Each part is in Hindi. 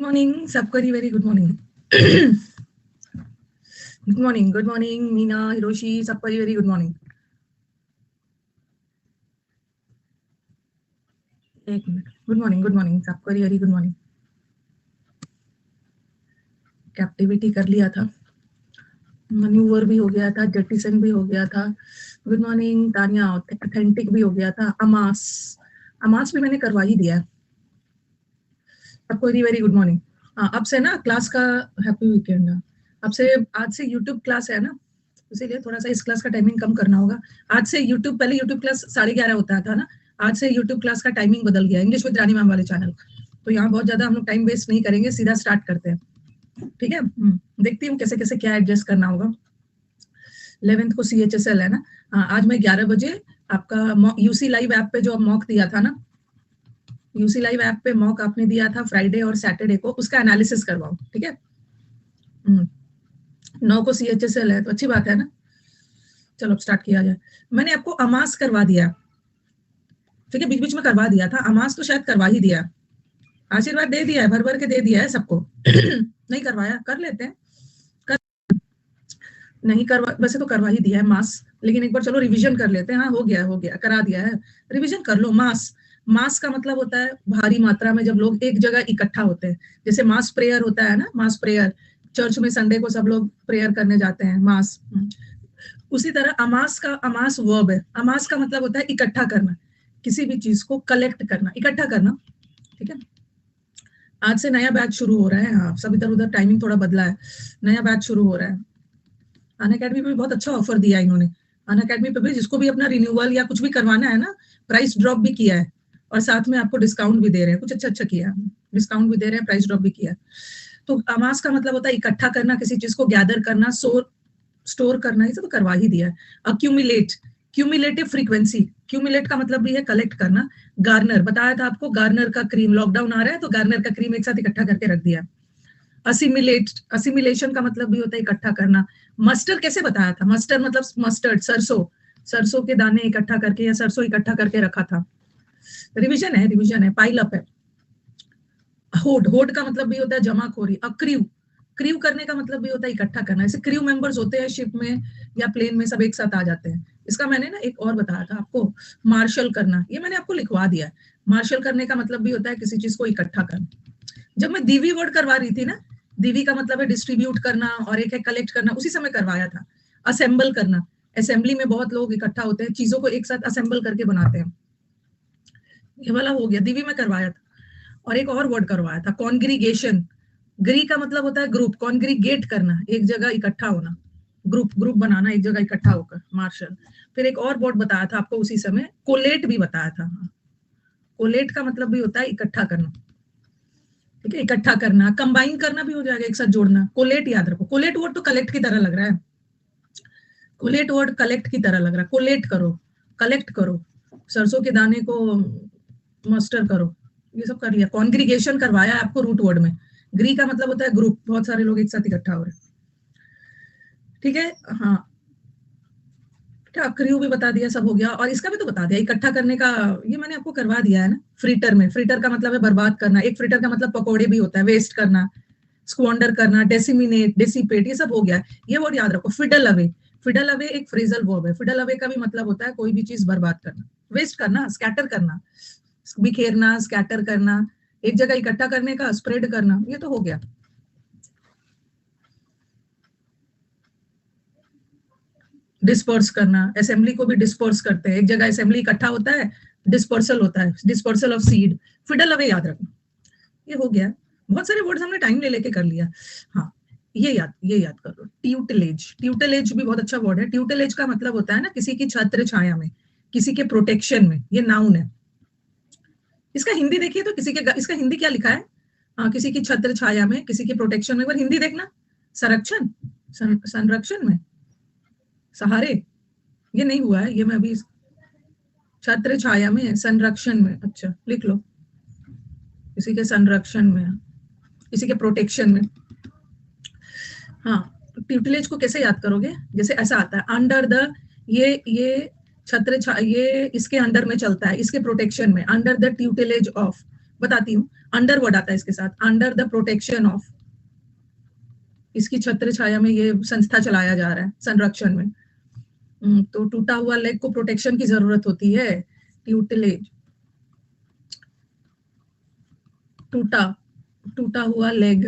मॉर्निंग सबको, very good morning. Good morning Meena, Hiroshi, सबको वेरी गुड मॉर्निंग। एक मिनट, गुड मॉर्निंग सबको वेरी गुड मॉर्निंग। कैप्टिविटी कर लिया था, मनूवर भी हो गया था, जेटिसन भी हो गया था। गुड मॉर्निंग तानिया, ऑथेंटिक भी हो गया था। अमास भी मैंने करवा ही दिया। सबको वेरी गुड मॉर्निंग। हाँ, अब से ना क्लास का हैप्पी वीकेंड। अब से आज से यूट्यूब क्लास है ना, इसीलिए थोड़ा सा इस क्लास का टाइमिंग कम करना होगा। आज से यूट्यूब, पहले यूट्यूब क्लास 11:30 होता था ना, आज से यूट्यूब क्लास का टाइमिंग बदल गया, इंग्लिश विद रानी मैम वाले चैनल। तो यहाँ बहुत ज्यादा हम लोग टाइम वेस्ट नहीं करेंगे, सीधा स्टार्ट करते हैं। ठीक है, देखती हूँ कैसे कैसे क्या एडजस्ट करना होगा। 11th को CHSL है ना। आज मैं 11 बजे आपका यूसी लाइव ऐप पे जो मॉक दिया था ना, यूसी लाइव ऐप पे मॉक आपने दिया था फ्राइडे और सैटरडे को, उसका एनालिसिस करवाओ। ठीक है, 9 को CHSL है तो अच्छी बात है ना। चलो अब स्टार्ट किया जाए। मैंने आपको अमास करवा दिया, ठीक है, बीच बीच में करवा दिया था। अमास तो शायद करवा ही दिया, आशीर्वाद दे दिया है, भर भर के दे दिया है सबको। नहीं करवाया, कर लेते हैं। नहीं करवा, वैसे तो करवा ही दिया है मास, लेकिन एक बार चलो रिवीजन कर लेते हैं। हाँ, हो गया, करा दिया है, रिवीजन कर लो। मास का मतलब होता है भारी मात्रा में जब लोग एक जगह इकट्ठा होते हैं। जैसे मास प्रेयर होता है ना, मास प्रेयर चर्च में संडे को सब लोग प्रेयर करने जाते हैं, मास। उसी तरह अमास वर्ब है। अमास का मतलब होता है इकट्ठा करना, किसी भी चीज को कलेक्ट करना, इकट्ठा करना। ठीक है, आज से नया बैच शुरू हो रहा है। हाँ, सब इधर उधर टाइमिंग थोड़ा बदला है, नया बैच शुरू हो रहा है। अनअकैडमी पे भी बहुत अच्छा ऑफर दिया है इन्होंने। अनअकैडमी पे भी जिसको भी अपना रिन्यूअल या कुछ भी करवाना है ना, प्राइस ड्रॉप भी किया है, और साथ में आपको डिस्काउंट भी दे रहे हैं, कुछ अच्छा किया है, डिस्काउंट भी दे रहे हैं, प्राइस ड्रॉप भी किया है। तो अमास का मतलब होता है इकट्ठा करना, किसी चीज को गैदर करना, स्टोर करना, ये सब तो करवा ही दिया है। अक्यूमुलेट, क्यूमुलेटिव फ्रीक्वेंसी, क्यूमुलेट का मतलब भी है कलेक्ट करना। गार्नर बताया था आपको, गार्नर का क्रीम, लॉकडाउन आ रहा है तो गार्नर का क्रीम एक साथ इकट्ठा करके रख दिया। असिमिलेशन का मतलब भी होता है इकट्ठा करना। मस्टर कैसे बताया था, मस्टर मतलब मस्टर्ड, सरसों के दाने इकट्ठा करके या सरसों इकट्ठा करके रखा था। रिवीजन है, पाइल अप है। होड का मतलब भी होता है जमाखोरी। क्रीव करने का मतलब भी होता है इकट्ठा करना। ऐसे क्रीव मेंबर्स होते हैं शिप में या प्लेन में, सब एक साथ आ जाते हैं। इसका मैंने ना एक और बताया था आपको, मार्शल करना, ये मैंने आपको लिखवा दिया है। मार्शल करने का मतलब भी होता है किसी चीज को इकट्ठा करना। जब मैं दीवी वर्ड करवा रही थी ना, दीवी का मतलब है डिस्ट्रीब्यूट करना, और एक है कलेक्ट करना, उसी समय करवाया था। असेंबल करना, असेंबली में बहुत लोग इकट्ठा होते हैं, चीजों को एक साथ असेंबल करके बनाते हैं, ये वाला हो गया, दीवी में करवाया था। और एक और वर्ड करवाया था, कॉन्ग्रीगेशन। ग्री का मतलब होता है ग्रुप, कॉन्ग्रीगेट करना, एक जगह इकट्ठा होना, ग्रुप बनाना, एक जगह इकट्ठा होकर, मार्शल। फिर एक और वर्ड बताया था आपको उसी समय, कोलेट भी बताया था। कोलेट का मतलब भी होता है इकट्ठा करना। ठीक है, इकट्ठा करना, कंबाइन करना भी हो जाएगा, एक साथ जोड़ना। कोलेट याद रखो, कोलेट वर्ड तो कलेक्ट की तरह लग रहा है, कोलेट वर्ड कलेक्ट की तरह लग रहा है। कोलेट करो, कलेक्ट करो, सरसों के दाने को मस्टर करो, ये सब कर लिया। कॉन्ग्रीगेशन करवाया आपको रूट वर्ड में। ग्री का मतलब होता है ग्रुप, बहुत सारे लोग एक साथ इकट्ठा हो रहे। ठीक है, हाँ, क्रियो भी बता दिया, सब हो गया। और इसका भी तो बता दिया, इकट्ठा करने का, ये मैंने आपको करवा दिया है ना। फ्रीटर में, फ्रीटर का मतलब है बर्बाद करना, एक फ्रीटर का मतलब पकौड़े भी होता है, वेस्ट करना, स्क्वांडर करना, डेसिमिनेट, डेसिपेट, ये सब हो गया। ये वर्ड याद रखो, फिडल अवे। फिडल अवे एक फ्रेजल वर्ब है। फिडल अवे का भी मतलब होता है कोई भी चीज बर्बाद करना, वेस्ट करना, स्कैटर करना, बिखेरना, स्कैटर करना, एक जगह इकट्ठा करने का, स्प्रेड करना, ये तो हो गया। डिस्पर्स करना, असेंबली को भी डिस्पर्स करते हैं, एक जगह असेंबली इकट्ठा होता है, डिस्पर्सल होता है, dispersal of seed. Fiddle away याद रखना, ये हो गया। बहुत सारे वर्ड्स हमने टाइम ले लेके कर लिया। हाँ, ये याद कर लो। ट्यूटेलेज भी बहुत अच्छा वर्ड है। ट्यूटेलेज का मतलब होता है ना किसी की छत्र छाया में, किसी के प्रोटेक्शन में, ये नाउन है। इसका हिंदी देखिए तो इसका हिंदी क्या लिखा है। हाँ, किसी की छत्र छाया में, किसी के प्रोटेक्शन में, एक बार हिंदी देखना। संरक्षण, संरक्षण में, सहारे, ये नहीं हुआ है, ये मैं अभी छत्र छाया में, संरक्षण में, अच्छा लिख लो, किसी के संरक्षण में, किसी के प्रोटेक्शन में। हाँ, ट्यूटिलेज को कैसे याद करोगे, जैसे ऐसा आता है, अंडर द, ये छत्र ये इसके अंडर में चलता है, इसके प्रोटेक्शन में, अंडर द ट्यूटिलेज ऑफ। बताती हूँ, अंडर वर्ड आता है इसके साथ, अंडर द प्रोटेक्शन ऑफ, इसकी छत्र छाया में ये संस्था चलाया जा रहा है, संरक्षण में। तो टूटा हुआ लेग को प्रोटेक्शन की जरूरत होती है, ट्यूटिलेज, टूटा हुआ लेग,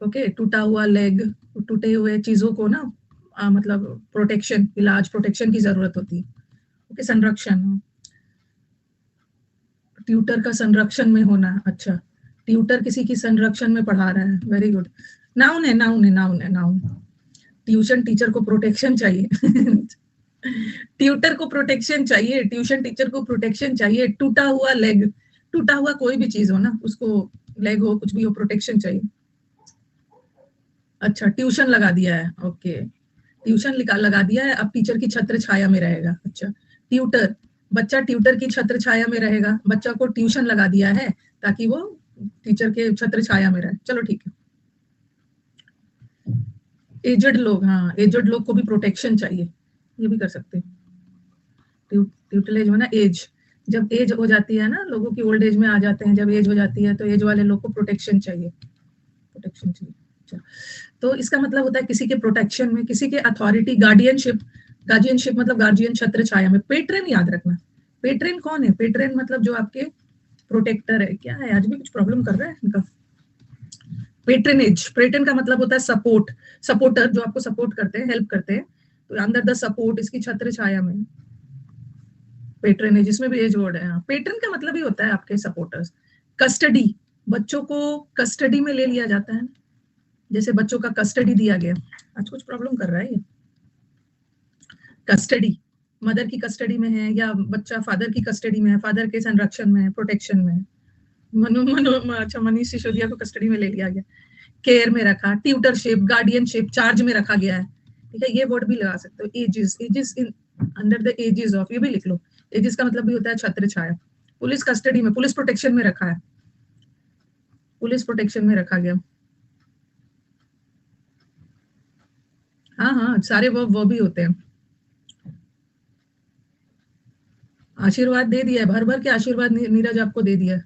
ओके, टूटा हुआ लेग, टूटे हुए चीजों को ना मतलब प्रोटेक्शन, इलाज, प्रोटेक्शन की जरूरत होती है, ओके, संरक्षण, ट्यूटर का संरक्षण में होना, अच्छा, ट्यूटर किसी की संरक्षण में पढ़ा रहा है, वेरी गुड, नाउन है, नाउन है, नाउन है, नाउन, ट्यूशन टीचर को प्रोटेक्शन चाहिए ट्यूटर को प्रोटेक्शन चाहिए, ट्यूशन टीचर को प्रोटेक्शन चाहिए, टूटा हुआ लेग, टूटा हुआ कोई भी चीज हो ना, उसको लेग हो, कुछ भी हो, प्रोटेक्शन चाहिए। अच्छा, ट्यूशन लगा दिया है, ओके, ट्यूशन लगा दिया है, अब टीचर की छत्र छाया में रहेगा। अच्छा, ट्यूटर, बच्चा ट्यूटर की छत्र छाया में रहेगा, बच्चा को ट्यूशन लगा दिया है ताकि वो टीचर के छत्र छाया में रहे, चलो ठीक है। एजड लोग, हाँ, एजड लोग को भी प्रोटेक्शन चाहिए, ये भी कर सकते हैं। ट्यूटलेज में ना एज, जब एज हो जाती है ना, लोगों की ओल्ड एज में आ जाते हैं, जब एज हो जाती है तो एज वाले लोग को प्रोटेक्शन चाहिए, प्रोटेक्शन चाहिए। अच्छा, तो इसका मतलब होता है किसी के प्रोटेक्शन में, किसी के अथॉरिटी, गार्डियनशिप, गार्जियनशिप मतलब गार्जियन छत्र छाया में। पेट्रन याद रखना, पेट्रन कौन है? पेट्रन मतलब जो आपके प्रोटेक्टर है। क्या है, आज भी कुछ प्रॉब्लम कर रहा है इनका? पेट्रनेज, पेट्रन का मतलब होता है सपोर्ट, सपोर्टर, जो आपको सपोर्ट करते हैं, हेल्प करते हैं, तो अंडर द सपोर्ट, इसकी छत्र छाया में पेट्रनेज, इसमें भी एज वर्ड है। पेट्रन का मतलब ही होता है आपके सपोर्टर्स। कस्टडी, बच्चों को कस्टडी में ले लिया जाता है, जैसे बच्चों का कस्टडी दिया गया। आज कुछ प्रॉब्लम कर रहा है ये। कस्टडी, मदर की कस्टडी में है या बच्चा फादर की कस्टडी में है, फादर के संरक्षण में है, प्रोटेक्शन में है। अच्छा, मनीष सिसोदिया को कस्टडी में ले लिया गया, केयर में रखा, ट्यूटरशिप, गार्डियनशिप, चार्ज में रखा गया है, ठीक है। ये वर्ड भी लगा सकते हो, aegis, aegis in under the aegis of, ये भी लिख लो। एजेस का मतलब भी होता है छत्र छाया। पुलिस कस्टडी में, पुलिस प्रोटेक्शन में रखा है, पुलिस प्रोटेक्शन में रखा गया। हाँ हाँ, सारे वो भी होते हैं। आशीर्वाद दे दिया है, भर भर के आशीर्वाद नीरज आपको दे दिया है।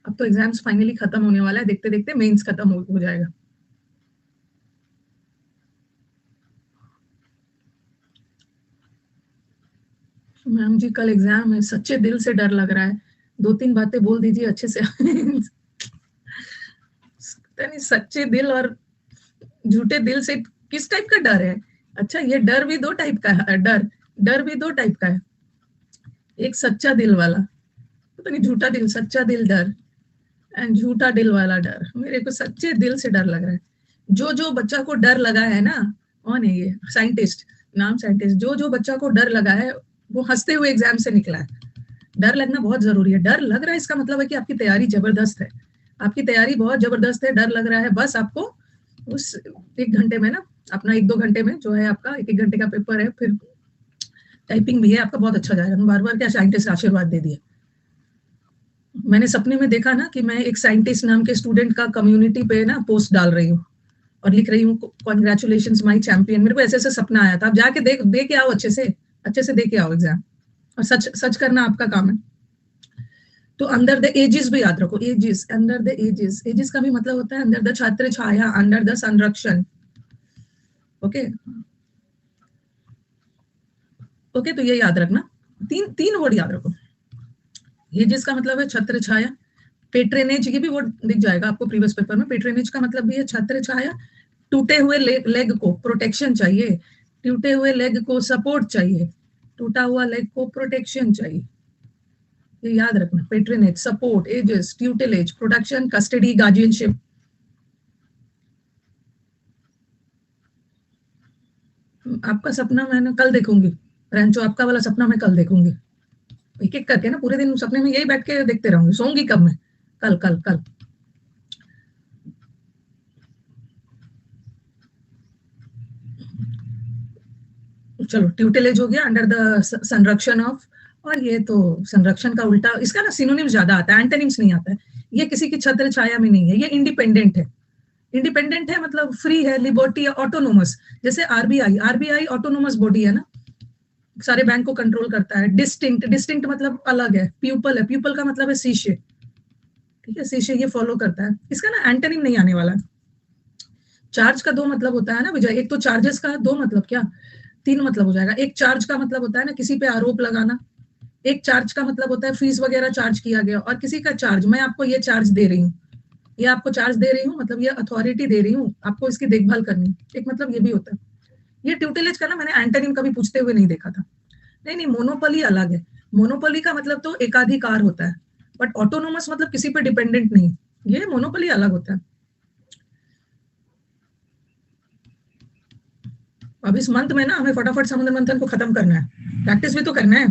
अब तो एग्जाम्स फाइनली खत्म होने वाला है, देखते देखते मेंस खत्म हो जाएगा। मैम जी कल एग्जाम है, सच्चे दिल से डर लग रहा है, 2-3 बातें बोल दीजिए अच्छे से नहीं, सच्चे दिल और झूठे दिल से किस टाइप का डर है? अच्छा, ये डर भी 2 टाइप का है, डर भी 2 टाइप का है, एक सच्चा दिल वाला, पता नहीं, झूठा दिल, सच्चा दिल डर, एंड झूठा दिल वाला डर। मेरे को सच्चे दिल से डर लग रहा है। जो बच्चा को डर लगा है ना, कौन है ये साइंटिस्ट, नाम साइंटिस्ट, जो बच्चा को डर लगा है वो हंसते हुए एग्जाम से निकला है। डर लगना बहुत जरूरी है, डर लग रहा है इसका मतलब है कि आपकी तैयारी जबरदस्त है, आपकी तैयारी बहुत जबरदस्त है, डर लग रहा है। बस आपको उस 1 घंटे में ना, अपना 1-2 घंटे में जो है आपका 1-1 घंटे का पेपर है, फिर टाइपिंग भी है, आपका बहुत अच्छा जाएगा। बार बार क्या साइंटिस्ट आशीर्वाद दे दिए। मैंने सपने में देखा ना कि मैं एक साइंटिस्ट नाम के स्टूडेंट का कम्युनिटी पे ना पोस्ट डाल रही हूँ और लिख रही हूँ कॉन्ग्रेचुलेशंस माय चैंपियन। मेरे को ऐसे ऐसे सपना आया था। आप जाके दे के आओ, अच्छे से दे के आओ एग्जाम, और सच करना आपका काम है। तो अंडर द एजेस भी याद रखो, aegis, under the aegis, aegis का भी मतलब होता है अंडर द छत्र छाया, अंडर द संरक्षण, ओके ओके। तो ये याद रखना, तीन वर्ड याद रखो। एजेस का मतलब है छत्र छाया, पेट्रेनेज, ये भी वर्ड दिख जाएगा आपको प्रीवियस पेपर में। पेट्रेनेज का मतलब भी है छत्र छाया, टूटे हुए लेग को प्रोटेक्शन चाहिए, टूटे हुए लेग को सपोर्ट चाहिए, टूटा हुआ लेग को प्रोटेक्शन चाहिए, ये याद रखना। Patronage, support, aegis, tutelage, protection, custody, guardianship. आपका सपना मैं कल देखूंगी, रेंचो, आपका वाला सपना मैं कल देखूंगी, एक एक करके ना, पूरे दिन सपने में यही बैठ के देखते रहूंगी, सोऊंगी कब मैं? कल कल कल। चलो, ट्यूटेलेज हो गया, अंडर द संरक्षण ऑफ, और ये तो संरक्षण का उल्टा, इसका ना सिनोनिम्स ज्यादा आता है, एंटोनिम्स नहीं आता है। ये किसी की छत्र छाया में नहीं है, ये इंडिपेंडेंट है, इंडिपेंडेंट है मतलब फ्री है, लिबर्टी है, ऑटोनोमस, जैसे आरबीआई, आरबीआई ऑटोनोमस बॉडी है ना, सारे बैंक को कंट्रोल करता है। डिस्टिंक्ट, डिस्टिंक्ट मतलब अलग है। प्यूपल है, प्यूपल का मतलब है शीशे, ठीक है, शीशे ये फॉलो करता है। इसका ना एंटोनिम नहीं आने वाला है। चार्ज का दो मतलब होता है ना विजय, एक तो चार्जेस का दो मतलब क्या, तीन मतलब हो जाएगा। एक चार्ज का मतलब होता है ना किसी पे आरोप लगाना, एक चार्ज का मतलब होता है फीस वगैरह चार्ज किया गया, और किसी का चार्ज, मैं आपको ये चार्ज दे रही हूँ, ये आपको चार्ज दे रही हूँ मतलब ये अथॉरिटी दे रही हूँ आपको इसकी देखभाल करनी, एक मतलब ये भी होता है। ये ट्यूटेलेज का ना मैंने एंटोनिम कभी पूछते हुए नहीं देखा था। नहीं नहीं, मोनोपोली अलग है। मोनोपोली का मतलब तो एकाधिकार होता है, बट ऑटोनोमस मतलब किसी पे डिपेंडेंट नहीं, ये मोनोपोली अलग होता है। अब इस मंथ में ना हमें फटाफट समुद्र मंथन को खत्म करना है, प्रैक्टिस भी तो करना है,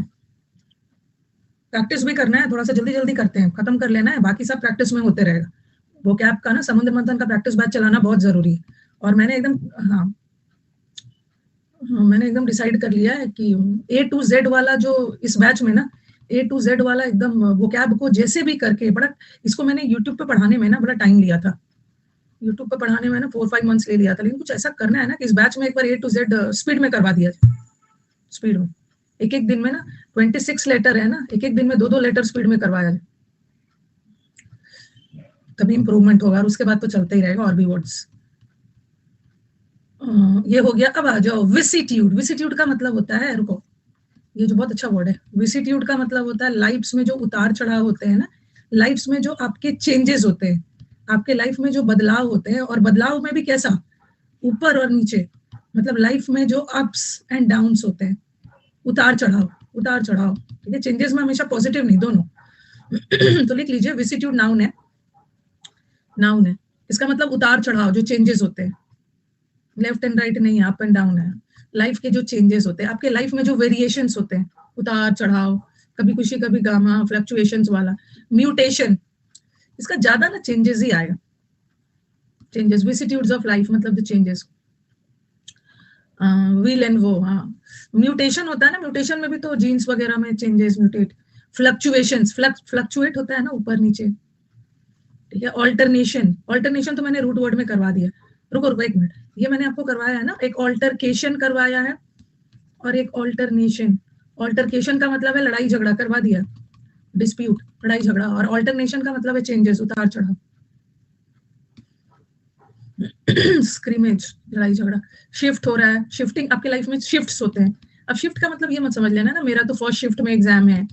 प्रैक्टिस भी करना है, थोड़ा सा जल्दी जल्दी करते हैं, खत्म कर लेना है, बाकी सब प्रैक्टिस में होते रहेगा। वो कैप का ना समुद्र मंथन का प्रैक्टिस बैच चलाना बहुत जरूरी है। और मैंने एकदम, हाँ, मैंने एकदम डिसाइड कर लिया है कि ए टू जेड वाला जो इस बैच में ना, ए टू जेड वाला एकदम वो कैब को जैसे भी करके बड़ा, इसको मैंने यूट्यूब पे पढ़ाने में ना बड़ा टाइम लिया था, यूट्यूब पे पढ़ाने में ना 4-5 मंथ्स ले लिया था, लेकिन कुछ ऐसा करना है ना कि इस बैच में एक बार ए टू जेड स्पीड में करवा दिया जाए, स्पीड में, एक एक दिन में ना 26 लेटर है ना, एक एक दिन में 2-2 लेटर स्पीड में करवाया जाए, तभी इंप्रूवमेंट होगा, और उसके बाद तो चलते ही रहेगा और भी वर्ड्स। ये हो गया। अब आ जाओ विसिट्यूड। विसिट्यूड का मतलब होता है, रुको, ये जो बहुत अच्छा वर्ड है, विसिट्यूड का मतलब होता है लाइफ्स में जो उतार चढ़ाव होते हैं ना, लाइफ्स में जो आपके चेंजेस होते हैं, आपके लाइफ में जो बदलाव होते हैं, और बदलाव में भी कैसा, ऊपर और नीचे, मतलब लाइफ में जो अप्स एंड डाउन्स होते हैं, उतार चढ़ाव, उतार चढ़ाव, ठीक है, चेंजेस में हमेशा पॉजिटिव नहीं, दोनों। तो लिख लीजिए विसिट्यूड नाउन है, नाउन है, इसका मतलब उतार चढ़ाव, जो चेंजेस होते हैं, लेफ्ट एंड राइट नहीं, अप एंड डाउन है, लाइफ के जो चेंजेस होते हैं, आपके लाइफ में जो वेरिएशंस होते हैं, उतार चढ़ाव, कभी खुशी कभी गामा, फ्लक्चुएशंस वाला, म्यूटेशन, इसका ज्यादा ना चेंजेस ही आएगा, चेंजेस, विसिट्यूड्स ऑफ लाइफ मतलब द चेंजेस, व्हील एंड वो, हाँ, म्यूटेशन होता है ना, म्यूटेशन में भी तो जीन्स वगैरह में चेंजेस, म्यूटेट, फ्लक्चुएशंस, फ्लक्चुएट होता है ना ऊपर नीचे, ठीक है, ऑल्टरनेशन, ऑल्टरनेशन तो मैंने रूट वर्ड में करवा दिया, रुको रुको एक मिनट, ये मैंने आपको करवाया है ना, एक ऑल्टरकेशन करवाया है और एक ऑल्टरनेशन। ऑल्टरकेशन का मतलब है लड़ाई झगड़ा, करवा दिया, डिस्प्यूट, लड़ाई झगड़ा, और ऑल्टरनेशन का मतलब है चेंजेस, उतार चढ़ाव, स्क्रीमेज, लड़ाई झगड़ा, शिफ्ट हो रहा है, शिफ्टिंग, आपके लाइफ में शिफ्ट्स होते हैं। अब शिफ्ट का मतलब ये मत समझ लेना ना मेरा तो फर्स्ट शिफ्ट में एग्जाम है,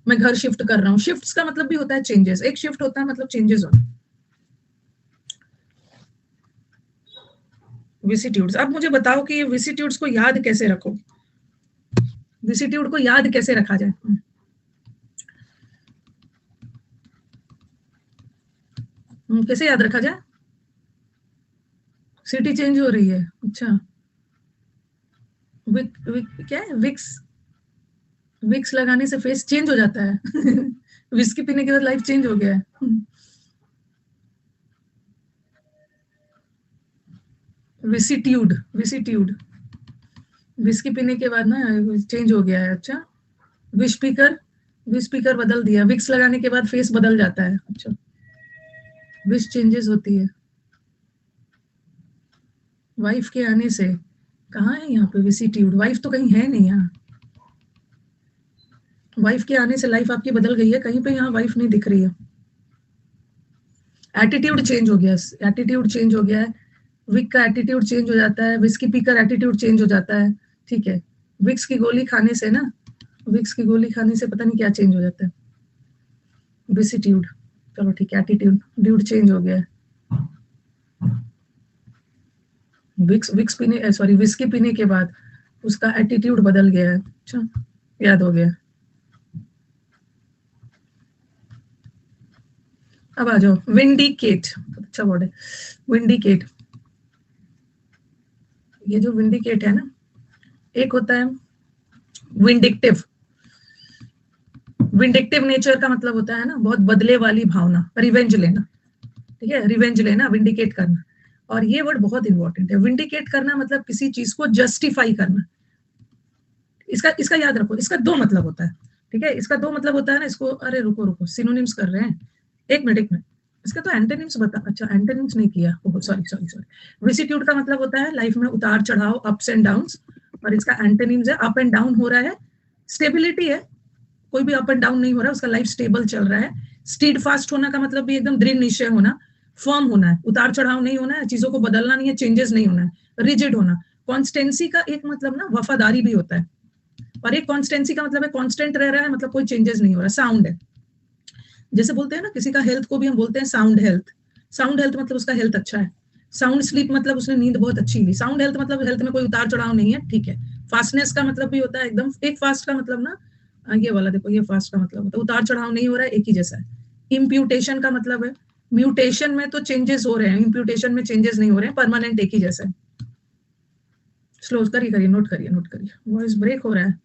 मैं घर शिफ्ट कर रहा हूँ, शिफ्ट्स का मतलब भी होता है चेंजेस, एक शिफ्ट होता है मतलब चेंजेस होना। विसिट्यूड्स, अब मुझे बताओ कि ये विसिट्यूड्स को याद कैसे रखो, विसिट्यूड को याद कैसे रखा जाए, कैसे याद रखा जाए, सिटी चेंज हो रही है, अच्छा, विक, विक क्या है, विक्स, विक्स लगाने से फेस चेंज हो जाता है। विस्की पीने के बाद लाइफ चेंज हो गया है। विसिट्यूड, विसिट्यूड, विस्की पीने के बाद ना चेंज हो गया है, अच्छा, विश स्पीकर, विश स्पीकर बदल दिया, विक्स लगाने के बाद फेस बदल जाता है, अच्छा, विश चेंजेस होती है वाइफ के आने से, कहाँ है यहाँ पे विसिट्यूड, वाइफ तो कहीं है नहीं यहाँ, वाइफ के आने से लाइफ आपकी बदल गई है, कहीं पे यहाँ वाइफ नहीं दिख रही है, एटीट्यूड चेंज हो गया, एटीट्यूड चेंज हो गया है, विक का एटीट्यूड चेंज हो जाता है, विस्की पीकर एटीट्यूड चेंज हो जाता है, ठीक है, विक्स की गोली खाने से ना, विक्स की गोली खाने से पता नहीं क्या चेंज हो जाता है, विसिट्यूड, चलो ठीक है, एटीट्यूड, ड्यूड चेंज हो गया है, विक्स, विक्स पीने, सॉरी, विस्की पीने के बाद उसका एटीट्यूड बदल गया है, अच्छा, याद हो गया। अब आ जाओ विंडिकेट, अच्छा वर्ड है, विंडिकेट, ये जो विंडिकेट है ना, एक होता है विंडिक्टिव, विंडिक्टिव नेचर का मतलब होता है ना बहुत बदले वाली भावना, रिवेंज लेना, ठीक है, रिवेंज लेना, विंडिकेट करना, और ये वर्ड बहुत इंपॉर्टेंट है, विंडिकेट करना मतलब किसी चीज को जस्टिफाई करना, इसका इसका याद रखो, इसका दो मतलब होता है, ठीक है, इसका दो मतलब होता है ना, इसको, अरे रुको रुको, सिनोनिम्स कर रहे हैं, एक मिनट एक मिनट, इसका तो एंटोनिम्स बता, अच्छा एंटोनिम्स नहीं किया, ओह सॉरी सॉरी सॉरी। विसिट्यूड का मतलब होता है लाइफ में उतार चढ़ाव, अप्स एंड डाउन्स, और इसका एंटोनिम्स है अप एंड डाउन हो रहा है, स्टेबिलिटी है, कोई भी अप एंड डाउन नहीं हो रहा है, उसका लाइफ स्टेबल चल रहा है। स्टीड फास्ट होना का मतलब भी एकदम दृढ़ निश्चय होना, फर्म होना है, उतार चढ़ाव नहीं होना है, चीजों को बदलना नहीं है, चेंजेस नहीं होना है, रिजिड होना। कॉन्स्टेंसी का एक मतलब ना वफादारी भी होता है, और एक कॉन्स्टेंसी का मतलब है कांस्टेंट रह रहा है, मतलब कोई चेंजेस नहीं हो रहा, साउंड है। जैसे बोलते हैं ना किसी का हेल्थ को भी हम बोलते हैं साउंड हेल्थ, साउंड हेल्थ मतलब उसका हेल्थ अच्छा है। साउंड स्लीप मतलब उसने नींद बहुत अच्छी ली। साउंड हेल्थ मतलब हेल्थ में कोई उतार चढ़ाव नहीं है, ठीक है। फास्टनेस का मतलब भी होता है एकदम एक फास्ट का मतलब ना, ये वाला देखो, ये फास्ट का मतलब होता है उतार चढ़ाव नहीं हो रहा है, एक ही जैसा है। इम्प्यूटेशन का मतलब है म्यूटेशन में तो चेंजेस हो रहे हैं, इम्प्यूटेशन में चेंजेस नहीं हो रहे हैं, परमानेंट एक ही जैसा है। स्लो करिए करिए, नोट करिए नोट करिए, वॉइस ब्रेक हो रहा है।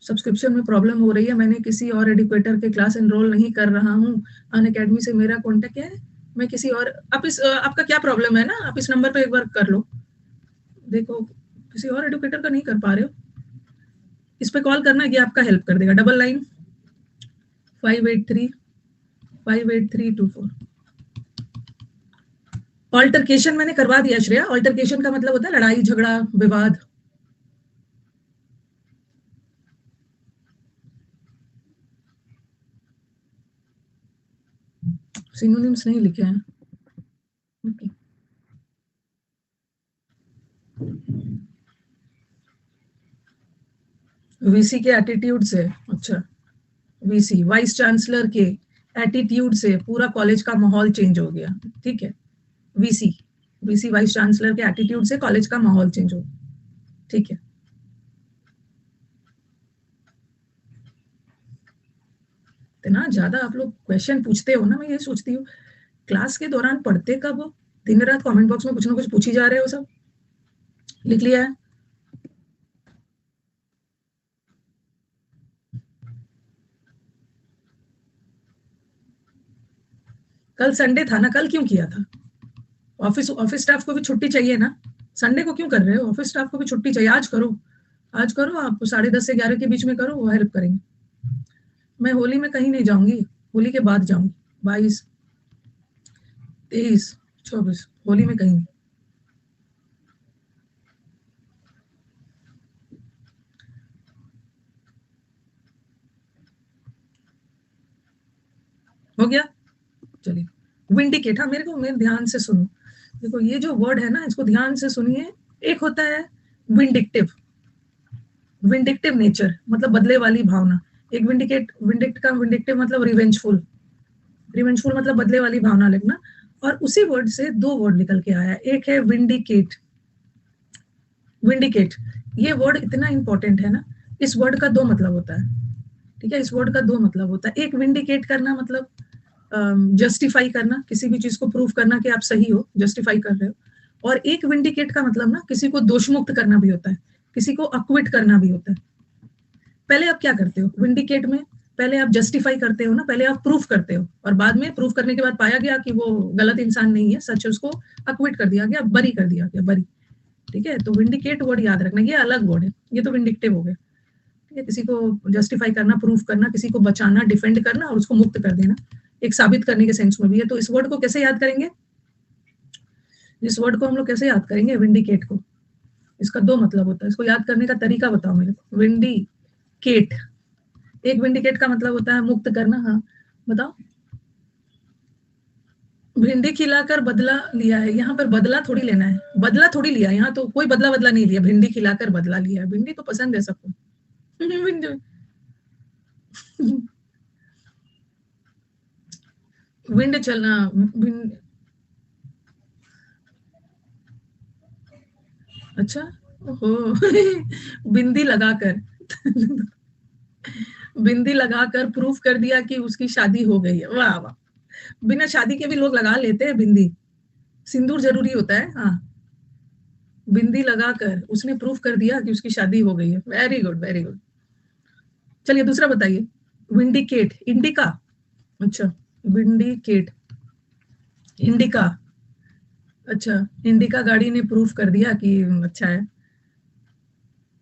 सब्सक्रिप्शन में प्रॉब्लम हो रही है, मैंने किसी और एडुकेटर के क्लास एनरोल नहीं कर रहा हूँ, अन अकेडमी से मेरा कॉन्टेक्ट है, मैं किसी और, आप इस आपका क्या प्रॉब्लम है ना, आप इस नंबर पे एक बार कर लो, देखो किसी और एडुकेटर का नहीं कर पा रहे हो, इस पे कॉल करना, ये आपका हेल्प कर देगा। 9958358324। ऑल्टरकेशन मैंने करवा दिया श्रेया, ऑल्टरकेशन का मतलब होता है लड़ाई झगड़ा विवाद। सिनोनिम्स नहीं लिखे हैं, okay. वीसी के एटीट्यूड से, अच्छा वीसी वाइस चांसलर के एटीट्यूड से पूरा कॉलेज का माहौल चेंज हो गया, ठीक है। वीसी, वीसी वाइस चांसलर के एटीट्यूड से कॉलेज का माहौल चेंज हो, ठीक है। इतना ज्यादा आप लोग क्वेश्चन पूछते हो ना, मैं ये सोचती हूँ क्लास के दौरान पढ़ते कब हो, दिन रात कमेंट बॉक्स में कुछ ना कुछ पूछी जा रहे हो, सब लिख लिया है। कल संडे था ना, कल क्यों किया था? ऑफिस ऑफिस स्टाफ को भी छुट्टी चाहिए ना, संडे को क्यों कर रहे हो? ऑफिस स्टाफ को भी छुट्टी चाहिए, आज करो, आज करो, आप 10:30 से 11 के बीच में करो, वो हेल्प करेंगे। मैं होली में कहीं नहीं जाऊंगी, होली के बाद जाऊंगी, 22, 23, 24, होली में कहीं नहीं। हो गया, चलिए। विंडिकेट, हाँ मेरे को, मेरे ध्यान से सुनो, देखो ये जो वर्ड है ना, इसको ध्यान से सुनिए। एक होता है विंडिक्टिव, विंडिक्टिव नेचर मतलब बदले वाली भावना। एक विंडिकेट, विंडिक्ट का विंडिक्टिव मतलब रिवेंजफुल, रिवेंजफुल मतलब बदले वाली भावना लिखना। और उसी वर्ड से दो वर्ड निकल के आया, एक है विंडिकेट, विंडिकेट, ये वर्ड इतना इंपॉर्टेंट है ना, इस वर्ड का दो मतलब होता है, ठीक है। इस वर्ड का दो मतलब होता है, एक विंडिकेट करना मतलब जस्टिफाई करना, किसी भी चीज को प्रूव करना कि आप सही हो, जस्टिफाई कर रहे हो। और एक विंडिकेट का मतलब ना किसी को दोषमुक्त करना भी होता है, किसी को अक्विट करना भी होता है। पहले आप क्या करते हो विंडिकेट में, पहले आप जस्टिफाई करते हो ना, पहले आप प्रूफ करते हो, और बाद में प्रूफ करने के बाद पाया गया कि वो गलत इंसान नहीं है, सच है, उसको अक्विट कर दिया गया, बरी कर दिया गया, बरी, ठीक है। तो विंडिकेट वर्ड याद रखना, ये अलग वर्ड है, ये तो विंडिक्टिव हो गया, ठीक है। किसी को जस्टिफाई करना, प्रूफ करना, किसी को बचाना, डिफेंड करना, और उसको मुक्त कर देना, एक साबित करने के सेंस में भी है। तो इस वर्ड को कैसे याद करेंगे, इस वर्ड को हम लोग कैसे याद करेंगे, विंडिकेट को, इसका दो मतलब होता है, इसको याद करने का तरीका बताओ मेरे को। विंडिकेट, एक विंडिकेट का मतलब होता है मुक्त करना, हाँ बताओ। भिंडी खिलाकर बदला लिया है, यहाँ पर बदला थोड़ी लेना है, बदला थोड़ी लिया, यहाँ तो कोई बदला बदला नहीं लिया, भिंडी खिलाकर बदला लिया है, भिंडी तो पसंद है सबको। विंड चलना, अच्छा, ओहो। बिंदी लगाकर, बिंदी लगाकर प्रूफ कर दिया कि उसकी शादी हो गई है, वाह वाह। बिना शादी के भी लोग लगा लेते हैं बिंदी, सिंदूर जरूरी होता है, हाँ। बिंदी लगाकर उसने प्रूफ कर दिया कि उसकी शादी हो गई है, वेरी गुड वेरी गुड। चलिए दूसरा बताइए, विंडिकेट, इंडिका, अच्छा विंडिकेट, इंडिका, अच्छा इंडिका गाड़ी ने प्रूफ कर दिया कि अच्छा है,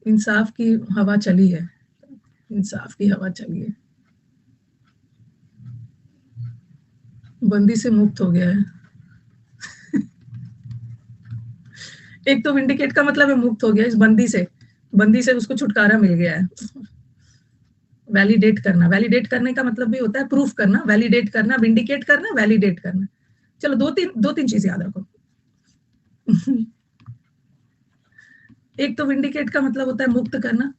इंसाफ की हवा चली है, इंसाफ की हवा चली है। बंदी से मुक्त हो गया है। एक तो विंडिकेट का मतलब है मुक्त हो गया इस बंदी से उसको छुटकारा मिल गया है। वैलिडेट करना, वैलिडेट करने का मतलब भी होता है प्रूफ करना, वैलिडेट करना, विंडिकेट करना, वैलिडेट करना। चलो दो तीन चीज याद रखो। एक तो विंडिकेट का मतलब होता है मुक्त करना,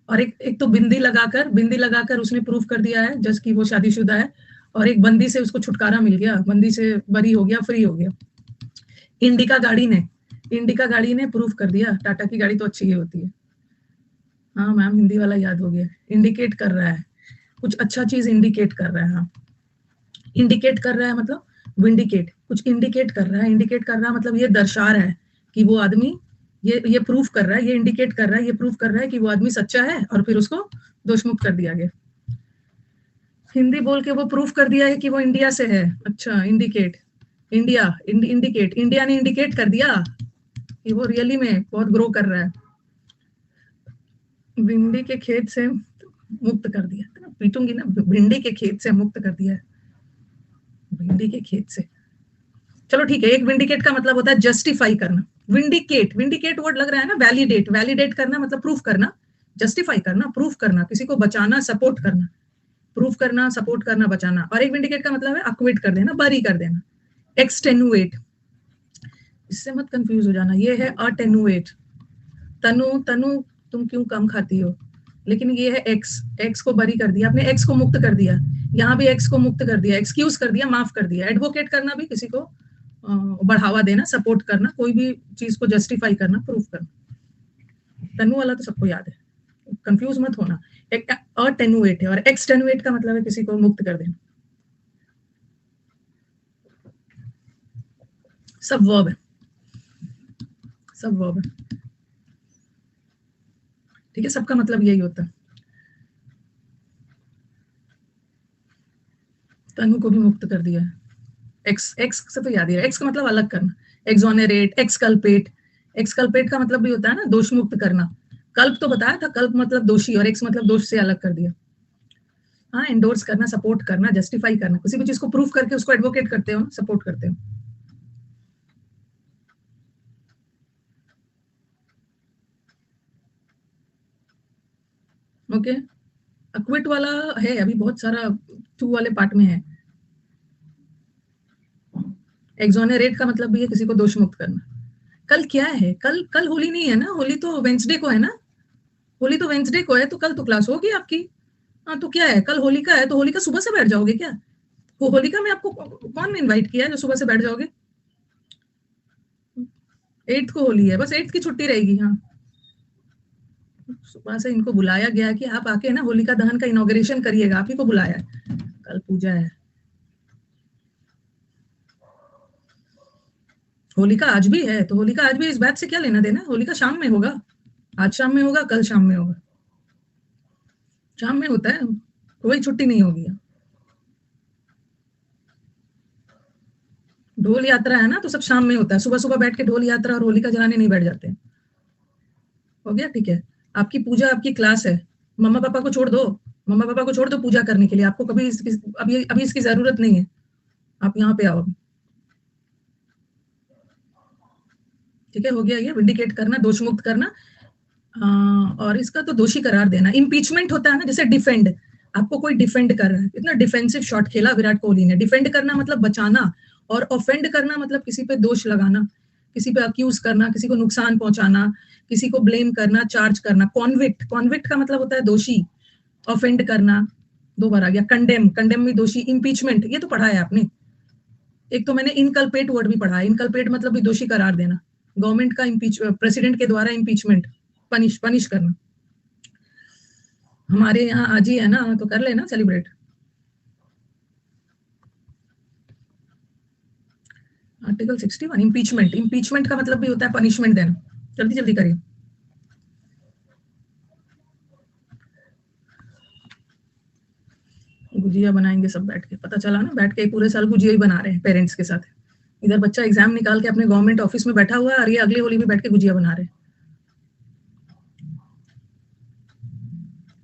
और एक तो बिंदी लगाकर उसने प्रूफ कर दिया है जस्ट कि वो शादीशुदा है, और एक बंदी से उसको छुटकारा मिल गया, बंदी से बरी हो गया, फ्री हो गया। इंडिका गाड़ी ने प्रूफ कर दिया, टाटा की गाड़ी तो अच्छी ही होती है। हाँ मैम, हिंदी वाला याद हो गया। इंडिकेट कर रहा है, कुछ अच्छा चीज इंडिकेट कर रहा है। हाँ, इंडिकेट कर रहा है मतलब विंडिकेट, कुछ इंडिकेट कर रहा है। इंडिकेट कर रहा है मतलब ये दर्शा रहा है कि वो आदमी, ये प्रूफ कर रहा है, ये इंडिकेट कर रहा है, ये प्रूफ कर रहा है कि वो आदमी सच्चा है, और फिर उसको दोषमुक्त कर दिया गया। हिंदी बोल के वो प्रूफ कर दिया है कि वो इंडिया से है। अच्छा, इंडिकेट, इंडिया ने इंडिकेट कर दिया कि वो रियली में बहुत ग्रो कर रहा है। भिंडी के खेत से मुक्त कर दिया, पीटूंगी ना, भिंडी के खेत से मुक्त कर दिया है, भिंडी के खेत से। चलो ठीक है, एक विंडिकेट का मतलब होता है जस्टिफाई करना। विंडिकेट वर्ड लग रहा है ना, वैलिडेट करना मतलब प्रूफ करना, जस्टिफाई करना, प्रूफ करना, किसी को बचाना, सपोर्ट करना, प्रूफ करना, सपोर्ट करना, बचाना। और एक विंडिकेट का मतलब है अक्विट कर देना, बरी कर देना। एक्सटेनुएट, इससे मत कंफ्यूज हो जाना, ये है अटेनुएट। तनु तुम क्यों कम खाती हो, लेकिन ये है एक्स को बरी कर दिया आपने, एक्स को मुक्त कर दिया, यहाँ भी एक्स को मुक्त कर दिया, एक्सक्यूज कर दिया, माफ कर दिया। एडवोकेट करना भी किसी को बढ़ावा देना, सपोर्ट करना, कोई भी चीज को जस्टिफाई करना, प्रूफ करना। तनु वाला तो सबको याद है, कंफ्यूज मत होना। एक अटेनुएट है, और एक्सटेनुएट का मतलब है किसी को मुक्त कर देना। सब वर्ब है, सब वर्ब है, ठीक है, सबका मतलब यही होता है। तनु को भी मुक्त कर दिया है। एक्स से तो याद ही है, एक्स का मतलब अलग करना, एक्सोनरेट, एक्सकल्पेट का मतलब भी होता है ना दोष मुक्त करना। कल्प तो बताया था, कल्प मतलब दोषी, और एक्स मतलब दोष से अलग कर दिया। हाँ, एंडोर्स करना, सपोर्ट करना, जस्टिफाई करना, किसी भी चीज को प्रूफ करके उसको एडवोकेट करते हो, सपोर्ट करते हो। ओके, अक्विट वाला है अभी बहुत सारा, टू वाले पार्ट में है। एक्सोनरेट का मतलब भी है किसी को दोष मुक्त करना। कल क्या है, कल कल होली नहीं है ना, होली तो वेंसडे को है ना, होली तो वेंसडे को है, तो कल तो क्लास होगी आपकी। हाँ तो क्या है, कल होलिका है, तो होलिका सुबह से बैठ जाओगे क्या? वो होलिका में आपको कौन इनवाइट किया जो सुबह से बैठ जाओगे? 8th को होली है, बस 8th की छुट्टी रहेगी। हाँ, सुबह से इनको बुलाया गया कि आप आके ना होलिका दहन का इनॉग्रेशन करिएगा, आप ही को बुलाया है, कल पूजा है। होलिका आज भी है, तो होलिका आज भी, इस बात से क्या लेना देना, होलिका शाम में होगा, आज शाम में होगा, कल शाम में होगा, शाम में होता है, कोई छुट्टी नहीं होगी। ढोल यात्रा है ना, तो सब शाम में होता है, सुबह सुबह बैठ के ढोल यात्रा और होलिका जलाने नहीं बैठ जाते। हो गया, ठीक है। आपकी पूजा, आपकी क्लास है, मम्मा पापा को छोड़ दो, मम्मा पापा को छोड़ दो पूजा करने के लिए, आपको कभी अभी इसकी जरूरत नहीं है, आप यहाँ पे आओ। ठीक है, हो गया ये विंडिकेट करना, दोष मुक्त करना। और इसका तो दोषी करार देना। इम्पीचमेंट होता है ना, जैसे डिफेंड, आपको कोई डिफेंड कर रहा है, इतना डिफेंसिव शॉट खेला विराट कोहली ने। डिफेंड करना मतलब बचाना, और ऑफेंड करना मतलब किसी पे दोष लगाना, किसी पे अक्यूज करना, किसी को नुकसान पहुंचाना, किसी को ब्लेम करना, चार्ज करना। कॉन्विक्ट का मतलब होता है दोषी, ऑफेंड करना, दो बार आ गया। कंडेम भी दोषी। इम्पीचमेंट ये तो पढ़ा है आपने। एक तो मैंने इनकल्पेट वर्ड भी पढ़ा है, इनकल्पेट मतलब भी दोषी करार देना, गवर्नमेंट का प्रेसिडेंट के द्वारा इम्पीचमेंट, पनिश करना। हमारे यहाँ आज ही है ना, तो कर लेना सेलिब्रेट। आर्टिकल 61 इम्पीचमेंट का मतलब भी होता है पनिशमेंट देना। जल्दी जल्दी करिए। गुजिया बनाएंगे सब बैठ के, पता चला ना, बैठ के पूरे साल गुजिया ही बना रहे हैं पेरेंट्स के साथ। इधर बच्चा एग्जाम निकाल के अपने गवर्नमेंट ऑफिस में बैठा हुआ है, और ये अगली होली में बैठ के गुजिया बना रहे हैं।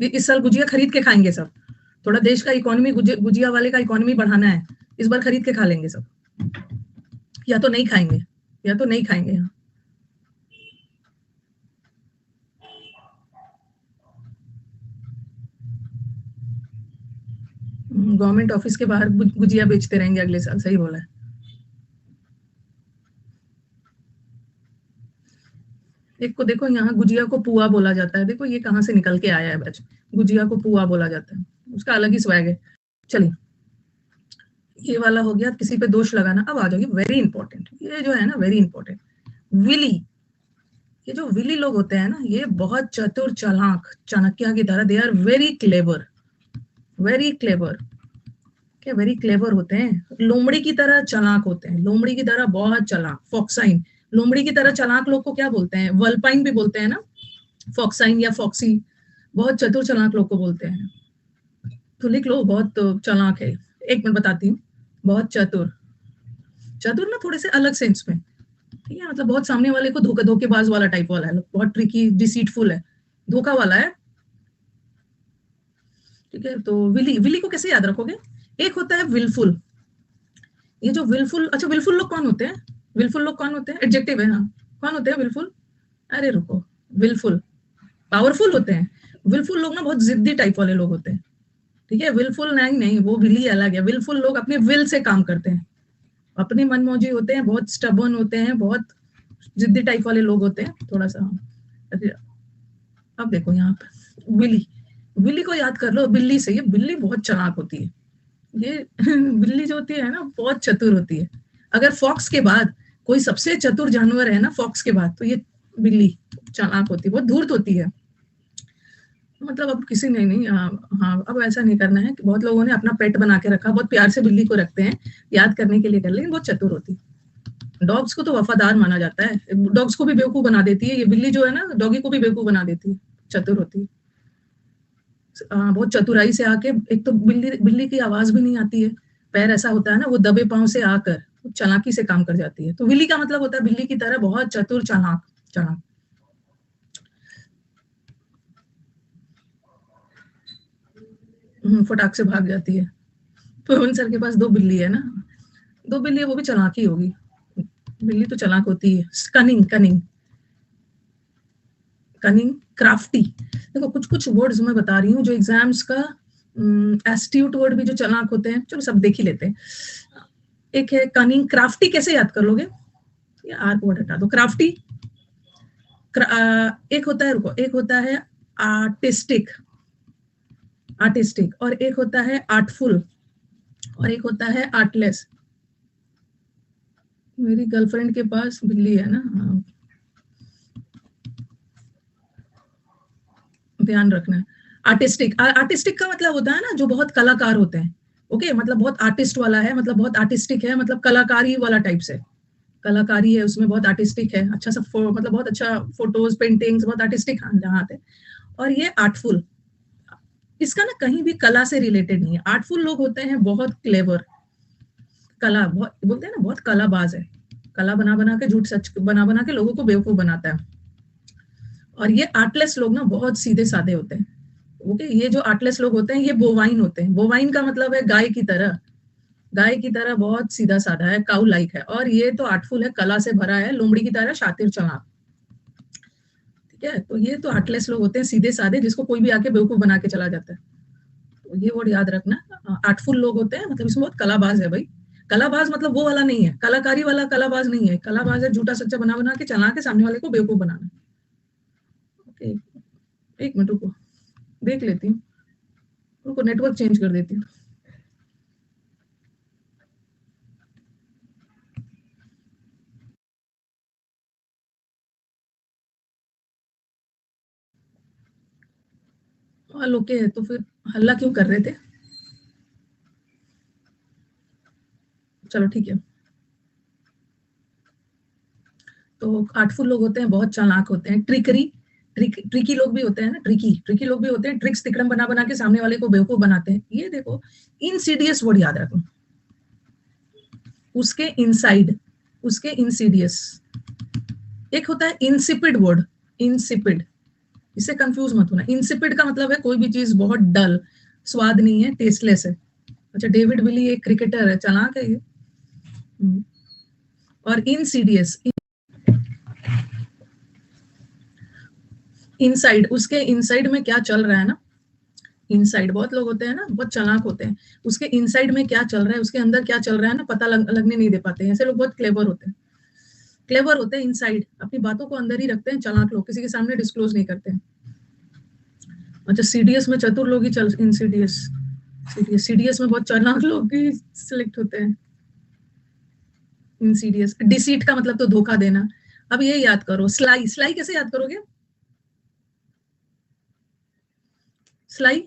इस साल गुजिया खरीद के खाएंगे सब। थोड़ा देश का इकोनॉमी, गुजिया वाले का इकोनॉमी बढ़ाना है, इस बार खरीद के खा लेंगे सब, या तो नहीं खाएंगे, या तो नहीं खाएंगे। यहाँ गवर्नमेंट ऑफिस के बाहर गुजिया बेचते रहेंगे अगले साल, सही बोला है। एक को देखो, यहाँ गुजिया को पुआ बोला जाता है, देखो ये कहाँ से निकल के आया है बच, गुजिया को पुआ बोला जाता है, उसका अलग ही स्वैग है। चलिए, ये वाला हो गया, किसी पे दोष लगाना। अब आ जाओगे वेरी इंपॉर्टेंट, ये जो है ना वेरी इंपॉर्टेंट, विली। ये जो विली लोग होते हैं ना, ये बहुत चतुर चालाक, चाणक्य की तरह, they are very clever, very clever, क्या वेरी क्लेवर होते हैं, लोमड़ी की तरह चालाक होते हैं, लोमड़ी की तरह बहुत चालाक, फॉक्साइन। लोमड़ी की तरह चालाक लोग को क्या बोलते हैं, वल्पाइन भी बोलते हैं ना, फॉक्साइन या फॉक्सी, बहुत चतुर चालाक लोग को बोलते हैं। तो लिख लो, बहुत चालाक है। एक मिनट बताती हूँ, बहुत चतुर, चतुर ना थोड़े से अलग सेंस में, ठीक है, मतलब बहुत सामने वाले को धोखेबाज वाला टाइप वाला है, बहुत ट्रिकी डिसीटफुल है, धोखा वाला है, ठीक है। तो विली, विली को कैसे याद रखोगे, एक होता है विलफुल, ये जो विलफुल, अच्छा विलफुल लोग कौन होते हैं, विलफुल लोग कौन होते हैं, एडजेक्टिव है, हाँ, कौन होते हैं विलफुल, अरे रुको, विलफुल पावरफुल होते हैं, विलफुल लोग ना बहुत जिद्दी टाइप वाले लोग होते हैं, ठीक है। विलफुल नहीं नहीं, वो विली अलग है, विलफुल लोग अपने विल से काम करते हैं, अपने मनमौजी होते हैं, बहुत स्टबर्न होते हैं, बहुत जिद्दी टाइप वाले लोग होते हैं थोड़ा सा। अब देखो यहाँ पे विली, विली को याद कर लो बिल्ली से, ये बिल्ली बहुत चालाक होती है, ये बिल्ली जो होती है ना बहुत चतुर होती है। अगर फॉक्स के बाद कोई सबसे चतुर जानवर है ना, फॉक्स के बाद, तो ये बिल्ली चालाक होती है, बहुत धूर्त होती है, मतलब अब किसी ने नहीं, हाँ अब ऐसा नहीं करना है कि बहुत लोगों ने अपना पेट बना के रखा, बहुत प्यार से बिल्ली को रखते हैं, याद करने के लिए कर, लेकिन बहुत चतुर होती है। डॉग्स को तो वफादार माना जाता है, डॉग्स को भी बेवकूफ बना देती है, ये बिल्ली जो है ना डॉगी को भी बेवकूफ बना देती है, चतुर होती है। बहुत चतुराई से आके, एक तो बिल्ली, बिल्ली की आवाज भी नहीं आती है, पैर ऐसा होता है ना, वो दबे पांव से आकर चालाकी से काम कर जाती है, तो विली का मतलब होता है बिल्ली की तरह बहुत चतुर चालाक, चालाक। फटाक से भाग जाती है। पवन सर के पास दो बिल्ली है ना, दो बिल्ली है, वो भी चालाक ही होगी, बिल्ली तो चालाक होती है। Cunning, cunning, cunning, crafty. देखो कुछ कुछ वर्ड्स मैं बता रही हूँ जो एग्जाम्स का एस्ट्यूट वर्ड भी जो चालाक होते हैं, चलो सब देख ही लेते हैं। एक है कनिंग, क्राफ्टी कैसे याद कर लोगे, ये आर वर्ड हटा दो, क्राफ्टी। एक होता है, रुको, एक होता है आर्टिस्टिक, आर्टिस्टिक, और एक होता है आर्टफुल, और एक होता है आर्टलेस। मेरी गर्लफ्रेंड के पास बिल्ली है ना, ध्यान रखना है। आर्टिस्टिक, आर्टिस्टिक का मतलब होता है ना जो बहुत कलाकार होते हैं, ओके, मतलब बहुत आर्टिस्ट वाला है, मतलब बहुत आर्टिस्टिक है, मतलब कलाकारी वाला टाइप से, कलाकारी है उसमें, बहुत आर्टिस्टिक है, अच्छा सा मतलब बहुत अच्छा फोटोज, पेंटिंग्स, बहुत आर्टिस्टिक हाथ है। और ये आर्टफुल, इसका ना कहीं भी कला से रिलेटेड नहीं है। आर्टफुल लोग होते हैं बहुत क्लेवर, कला बहुत बोलते हैं ना, बहुत कलाबाज है, कला बना बना के, झूठ सच बना बना के लोगों को बेवकूफ बनाता है। और ये आर्टलेस लोग ना बहुत सीधे साधे होते हैं, ओके। ये जो आर्टलेस लोग होते हैं ये बोवाइन होते हैं, बोवाइन का मतलब है गाय की तरह, गाय की तरह बहुत सीधा साधा है, काउ लाइक है। और ये तो आर्टफुल है, कला से भरा है, लोमड़ी की तरह शातिर चालाक, ठीक है। तो ये तो आर्टलेस लोग होते हैं, सीधे साधे, जिसको कोई भी आके बेवकूफ बना के चला जाता है, तो ये वर्ड याद रखना। आर्टफुल लोग होते हैं, मतलब इसमें बहुत कलाबाज है भाई, कलाबाज मतलब वो वाला नहीं है, कलाकारी वाला कलाबाज नहीं है, कलाबाज है झूठा सच्चा बना बना के चला के सामने वाले को बेवकूफ बनाना, ओके। एक मिनट रुको, देख लेती हूँ, रुको नेटवर्क चेंज कर देती हूँ। ऑल ओके है, तो फिर हल्ला क्यों कर रहे थे, चलो ठीक है। तो आर्टफुल लोग होते हैं, बहुत चालाक होते हैं, ट्रिकरी, ट्रिकी लोग भी होते हैं ना, ट्रिकी, ट्रिकी लोग भी होते हैं, ट्रिक्स तिकड़म बना बना के सामने वाले को बेवकूफ बनाते हैं। ये देखो, इनसीडियस वर्ड याद रखो, उसके इनसाइड, उसके इंसीडियस। एक होता है इंसिपिड वर्ड, इंसिपिड, इससे कंफ्यूज मत होना। इंसिपिड का मतलब है कोई भी चीज बहुत डल, स्वाद नहीं है, टेस्टलेस है, अच्छा, डेविड विली एक क्रिकेटर है, चालाक है ये। और इनसीडियस, इनसाइड, उसके इनसाइड में क्या चल रहा है ना, इनसाइड बहुत लोग होते हैं ना, बहुत चालाक होते हैं, उसके इनसाइड में क्या चल रहा है, उसके अंदर क्या चल रहा है ना, पता लगने नहीं दे पाते हैं। ऐसे लोग बहुत क्लेवर होते हैं, क्लेवर होते हैं इनसाइड, अपनी बातों को अंदर ही रखते हैं, चालाक लोग, किसी के सामने डिस्क्लोज नहीं करते हैं। अच्छा, सीडीएस में चतुर लोग ही चल, इनसीडियस, सीडीएस में बहुत चालाक लोग ही सिलेक्ट होते हैं। इनसीडियस, डिसीट का मतलब तो धोखा देना। अब ये याद करो, स्लाई, स्लाई कैसे याद करोगे? स्लाई,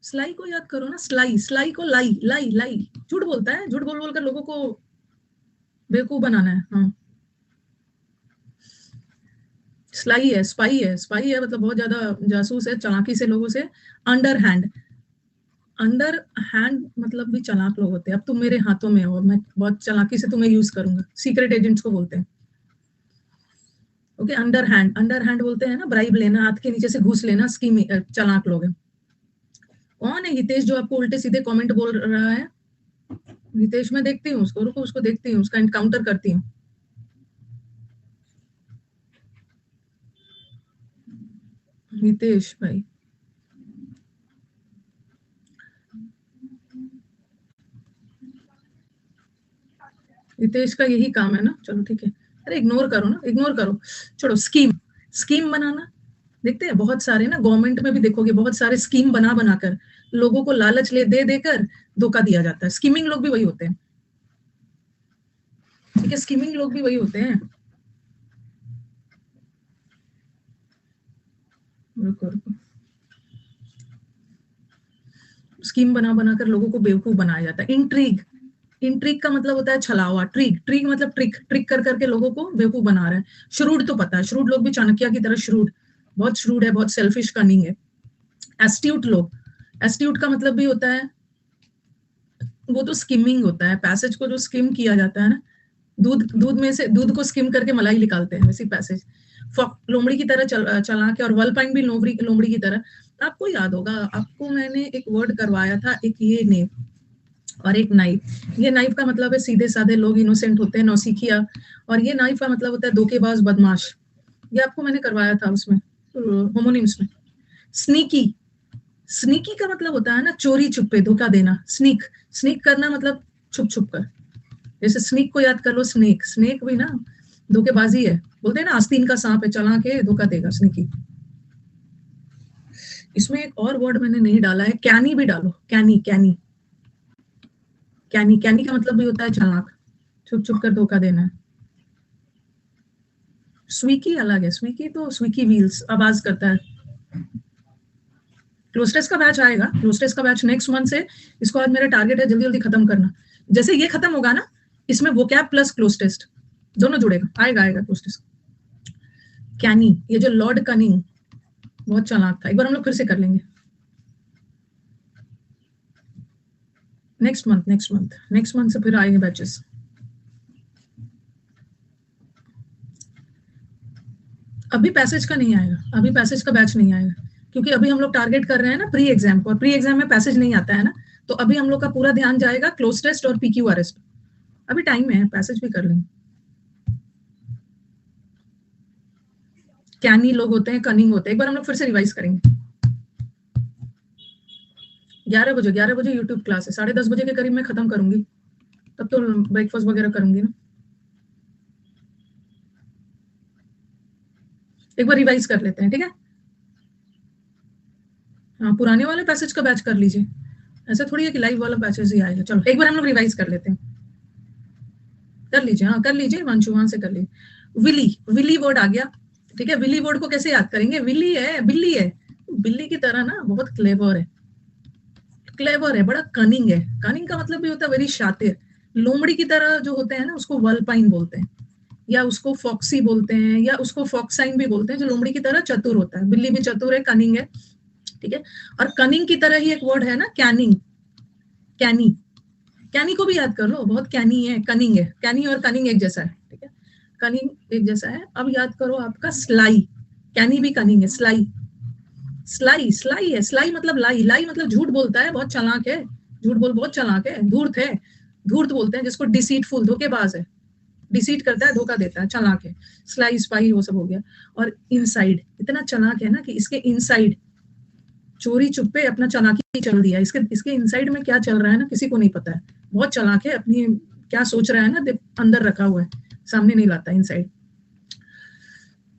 स्लाई को याद करो ना, स्लाई, स्लाई को लाई, लाई, लाई, झूठ बोलता है, झूठ बोल बोल कर लोगों को बेवकूफ बनाना है। हाँ, स्लाई है, स्पाई है, स्पाई है मतलब बहुत ज्यादा जासूस है, चालाकी से लोगों से। अंडर हैंड, अंडर हैंड मतलब भी चालाक लोग होते हैं। अब तुम मेरे हाथों में हो, मैं बहुत चालाकी से तुम्हें यूज करूंगा, सीक्रेट एजेंट्स को बोलते हैं। Okay, under hand, under hand बोलते हैं ना, ब्राइब लेना, हाथ के नीचे से घूस लेना, स्कीम, चालाक लोग हैं। कौन है हितेश जो आपको उल्टे सीधे कमेंट बोल रहा है? हितेश, मैं देखती हूँ उसको, रुको उसको देखती हूँ, उसका एनकाउंटर करती हूँ। हितेश भाई, हितेश का यही काम है ना, चलो ठीक है, अरे इग्नोर करो ना, इग्नोर करो, छोड़ो। स्कीम, स्कीम बनाना, देखते हैं बहुत सारे ना, गवर्नमेंट में भी देखोगे बहुत सारे स्कीम बना बनाकर लोगों को लालच ले दे देकर धोखा दिया जाता है। स्कीमिंग लोग भी वही होते हैं, ठीक है, स्कीमिंग लोग भी वही होते हैं। रुको रुको, स्कीम बना बनाकर लोगों को बेवकूफ बनाया जाता है। इंट्रीग, इंट्रिक का मतलब होता है छलावा, ट्रिक, ट्रिक मतलब ट्रिक, ट्रिक कर करके लोगों को बेवकूफ बना रहा है। श्रूड तो पता है, श्रूड लोग भी चाणक्य की तरह श्रूड, बहुत श्रूड है, बहुत सेल्फिश, कनिंग है। एस्ट्यूट लोग, एस्ट्यूट का मतलब भी होता है, वो तो स्किमिंग होता है, पैसेज को जो स्किम किया जाता है ना, दूध, दूध में से दूध को स्किम करके मलाई निकालते हैं, वैसी पैसेज। लोमड़ी की तरह चला के, और वलपाइन भी लोमड़ी, लोमड़ी की तरह। आपको याद होगा, आपको मैंने एक वर्ड करवाया था, एक ये नेम और एक नाइफ। ये नाइफ का मतलब है सीधे साधे लोग, इनोसेंट होते हैं, नौसिखिया। और ये नाइफ का मतलब होता है धोखेबाज, बदमाश। ये आपको मैंने करवाया था उसमें, होमोनिम्स में। स्नीकी, स्नीकी का मतलब होता है ना चोरी छुपे, धोखा देना। स्नीक, स्नीक करना मतलब छुप छुप कर, जैसे स्नीक को याद कर लो, स्नेक, स्नेक भी ना धोखेबाजी है, बोलते हैं ना आस्तीन का सांप है, चला के धोखा देगा, स्नीकी। इसमें एक और वर्ड मैंने नहीं डाला है, कैनी भी डालो, कैनी, कैनी, कैनी, कैनी का मतलब भी होता है चालाक, छुप छुप कर धोखा देना है। स्वीकी अलग है, स्वीकी तो स्वीकी व्हील्स आवाज करता है। क्लोज का बैच आएगा, क्लोज का बैच नेक्स्ट मंथ से, इसको आज मेरा टारगेट है जल्दी जल्दी खत्म करना। जैसे ये खत्म होगा ना, इसमें वो कैप प्लस क्लोज टेस्ट दोनों जुड़ेगा, आएगा आएगा क्लोज टेस्ट। कैनी, ये जो लॉर्ड कनिंग बहुत चालाक था, एक बार हम लोग फिर से कर लेंगे next month, next month, next month से फिर आएंगे बैचेस। अभी पैसेज का नहीं आएगा, अभी पैसेज का बैच नहीं आएगा, क्योंकि अभी हम लोग टारगेट कर रहे हैं ना प्री एग्जाम को, और प्री एग्जाम में पैसेज नहीं आता है ना, तो अभी हम लोग का पूरा ध्यान जाएगा क्लोज टेस्ट और पीक्यूआरएस पे। अभी टाइम है, पैसेज भी कर लेंगे। कैनी लोग होते हैं, कनिंग होते हैं, एक बार हम लोग फिर से रिवाइज करेंगे। 11 बजे, 11 बजे यूट्यूब क्लास है, 10:30 बजे के करीब मैं खत्म करूंगी, तब तो ब्रेकफास्ट वगैरह करूंगी ना। एक बार रिवाइज कर लेते हैं, ठीक है? हाँ, पुराने वाले पैसेज का बैच कर लीजिए, ऐसा थोड़ी है कि लाइव वाला पैसेज ही आएगा। चलो एक बार हम लोग रिवाइज कर लेते हैं, कर लीजिए, हाँ कर लीजिए, हिमांशु वहां से कर लीजिए। विली, विली वर्ड आ गया, ठीक है। विली वर्ड को कैसे याद करेंगे? विली है, बिल्ली है, बिल्ली की तरह ना, बहुत क्लेवर है, क्लेवर है, बड़ा कनिंग है। कनिंग का मतलब भी होता है वेरी शातिर। लोमड़ी की तरह जो होते हैं ना, उसको वल्पाइन बोलते हैं, या उसको फॉक्सी बोलते हैं, या उसको फॉक्साइन भी बोलते हैं, जो लोमड़ी की तरह चतुर होता है। बिल्ली भी चतुर है, कनिंग है, ठीक है। और कनिंग की तरह ही एक वर्ड है ना, कैनिंग, कैनी, कैनी को भी याद कर लो, बहुत कैनी है, कनिंग है, कैनी और कनिंग एक जैसा है, ठीक है, कनिंग एक जैसा है। अब याद करो आपका स्लाई, कैनी भी कनिंग है, स्लाई, स्लाई, स्लाई है, स्लाई मतलब लाई, लाई मतलब झूठ बोलता है, बहुत चालाक है, झूठ बोल बहुत चालाक है, धूर्त है, धूर्त बोलते हैं जिसको, डिसीटफुल, धोखेबाज है, डिसीट करता है, धोखा देता है, चालाक है, स्लाई स्पाई वो सब हो गया। और इनसाइड इतना चालाक है ना कि इसके इनसाइड चोरी चुप्पे अपना चालाकी चल दिया, इसके इनसाइड में क्या चल रहा है ना किसी को नहीं पता है, बहुत चालाक है, अपनी क्या सोच रहा है ना अंदर रखा हुआ है, सामने नहीं लाता इनसाइड।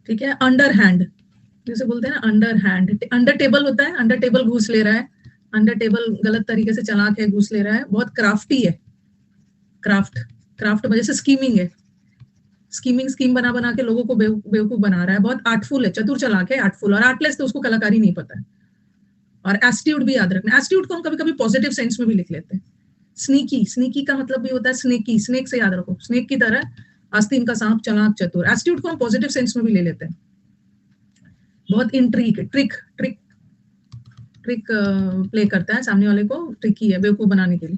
ठीक है, अंडर हैंड जैसे बोलते हैं ना, अंडर हैंड, अंडर टेबल होता है, अंडर टेबल घूस ले रहा है, अंडर टेबल गलत तरीके से चालाक है, घूस ले रहा है, बहुत क्राफ्टी है, क्राफ्ट, क्राफ्ट वजह से स्कीमिंग है, स्कीम बना बना के लोगों को बेवकूफ बना रहा है, बहुत आर्टफुल है, चतुर चालाक है, आर्टफुल, और आर्टलेस तो उसको कलाकारी नहीं पता है। और एस्ट्यूट भी याद रखना, एस्ट्यूट को हम कभी कभी पॉजिटिव सेंस में भी लिख लेते हैं। स्नीकी, स्नीकी का मतलब भी होता है स्नेकी, स्नेक से याद रखो, स्नेक की तरह, आस्तीन का सांप, चालाक, चतुर। एस्ट्यूट को हम पॉजिटिव सेंस में भी ले लेते हैं, बहुत इंट्रिक, ट्रिक ट्रिक ट्रिक प्ले करता है, सामने वाले को ट्रिकी है, बेवकूफ बनाने के लिए।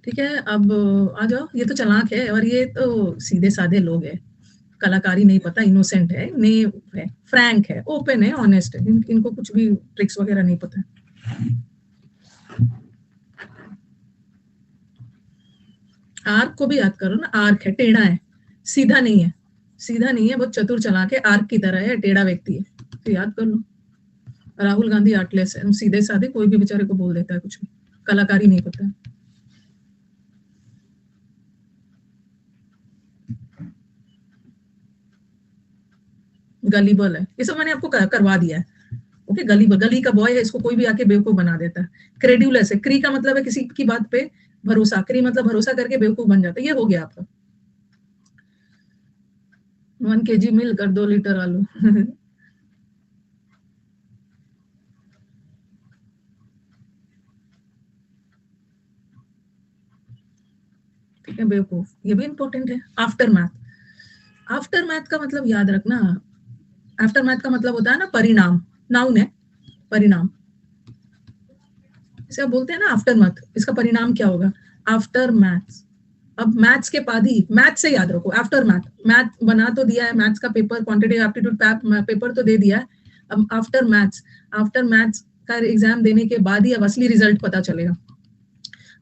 ठीक है, अब आ जाओ, ये तो चालाक है और ये तो सीधे साधे लोग हैं, कलाकारी नहीं पता, इनोसेंट है, नेव है, फ्रैंक है, ओपन है, ऑनेस्ट है, इनको कुछ भी ट्रिक्स वगैरह नहीं पता है। आर्क को भी याद करो ना, आर्क है, टेढ़ा है, सीधा नहीं है, सीधा नहीं है, बहुत चतुर चालाक है, आर्क की तरह है, टेढ़ा व्यक्ति है, तो याद कर लो। राहुल गांधी आर्टलेस है, सीधे साधे, कोई भी बेचारे को बोल देता है कुछ भी, कलाकारी नहीं पता है। गलीबल है, ये सब मैंने आपको करवा दिया है। ओके, गली का बॉय है, इसको कोई भी आके बेवकूफ बना देता है। क्रेड्यूलस है, क्री का मतलब है किसी की बात पे भरोसा, क्री मतलब भरोसा करके बेवकूफ बन जाता है, ये हो गया आपका। 1 kg मिल्क और 2 लीटर आलू ठीक है, बेवकूफ, ये भी इंपॉर्टेंट है। आफ्टर मैथ, आफ्टर मैथ का मतलब याद रखना, आफ्टर मैथ का मतलब होता है ना परिणाम, नाउन है, परिणाम, इसे आप बोलते हैं ना आफ्टर मैथ, इसका परिणाम क्या होगा, आफ्टर मैथ्स। अब मैथ्स के बाद ही, मैथ से याद रखो, आफ्टर मैथ, मैथ बना तो दिया है, मैथ्स का पेपर, क्वांटिटेटिव एप्टीट्यूड पेपर तो दे दिया है, अब आफ्टर मैथ्स, आफ्टर मैथ्स का एग्जाम देने के बाद ही अब असली रिजल्ट पता चलेगा,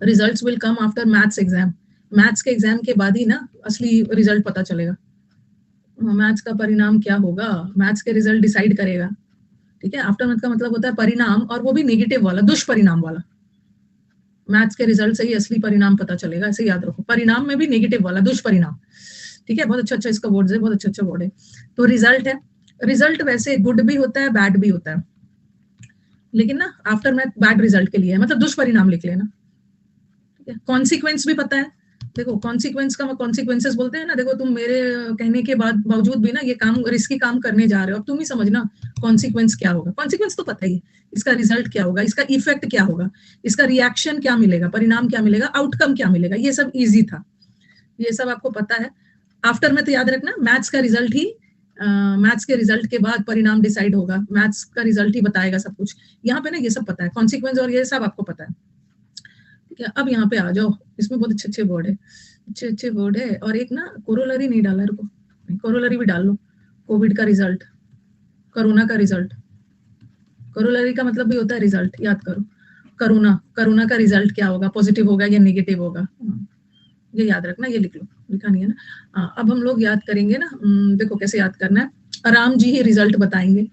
results will come after maths exam, maths के एग्जाम के बाद ही ना असली रिजल्ट पता चलेगा, मैथ्स का परिणाम क्या होगा, मैथ्स के रिजल्ट डिसाइड करेगा। ठीक है, आफ्टर मैथ का मतलब होता है परिणाम, और वो भी नेगेटिव वाला, दुष्परिणाम वाला, मैथ्स के रिजल्ट से ही असली परिणाम पता चलेगा, ऐसे याद रखो, परिणाम में भी नेगेटिव वाला, दुष्परिणाम। ठीक है, बहुत अच्छा अच्छा इसका वर्ड है, बहुत अच्छा अच्छा वर्ड है। तो रिजल्ट है, रिजल्ट वैसे गुड भी होता है, बैड भी होता है, लेकिन ना आफ्टर मैथ बैड रिजल्ट के लिए है, मतलब दुष्परिणाम लिख लेना। ठीक है, कॉन्सिक्वेंस भी पता है, देखो कॉन्सिक्वेंस का कॉन्सिक्वेंसेस बोलते हैं ना, देखो तुम मेरे कहने के बाद बावजूद भी ना ये काम, रिस्की काम करने जा रहे हो, अब तुम ही समझना कॉन्सिक्वेंस क्या होगा, कॉन्सिक्वेंस तो पता ही है, इसका रिजल्ट क्या होगा, इसका इफेक्ट क्या होगा, इसका रिएक्शन क्या मिलेगा, परिणाम क्या मिलेगा, आउटकम क्या मिलेगा, ये सब इजी था, ये सब आपको पता है। आफ्टर में तो याद रखना, मैथ्स का रिजल्ट ही, मैथ्स के रिजल्ट के बाद परिणाम डिसाइड होगा, मैथ्स का रिजल्ट ही बताएगा सब कुछ, यहाँ पे ना ये सब पता है, कॉन्सिक्वेंस और ये सब आपको पता है। ठीक है, अब यहाँ पे आ जाओ, इसमें बहुत अच्छे अच्छे वर्ड है, अच्छे अच्छे वर्ड है, और एक ना कोरोलरी नहीं डाला, रुको, कोरोलरी भी डाल लो, कोविड का रिजल्ट, कोरोना का रिजल्ट, कोरोलरी का मतलब भी होता है रिजल्ट, याद करो, कोरोना, कोरोना का रिजल्ट क्या होगा, पॉजिटिव होगा या नेगेटिव होगा, ये याद रखना, ये लिख लो, लिखा नहीं है ना। अब हम लोग याद करेंगे ना, देखो कैसे याद करना है, राम जी ही रिजल्ट बताएंगे,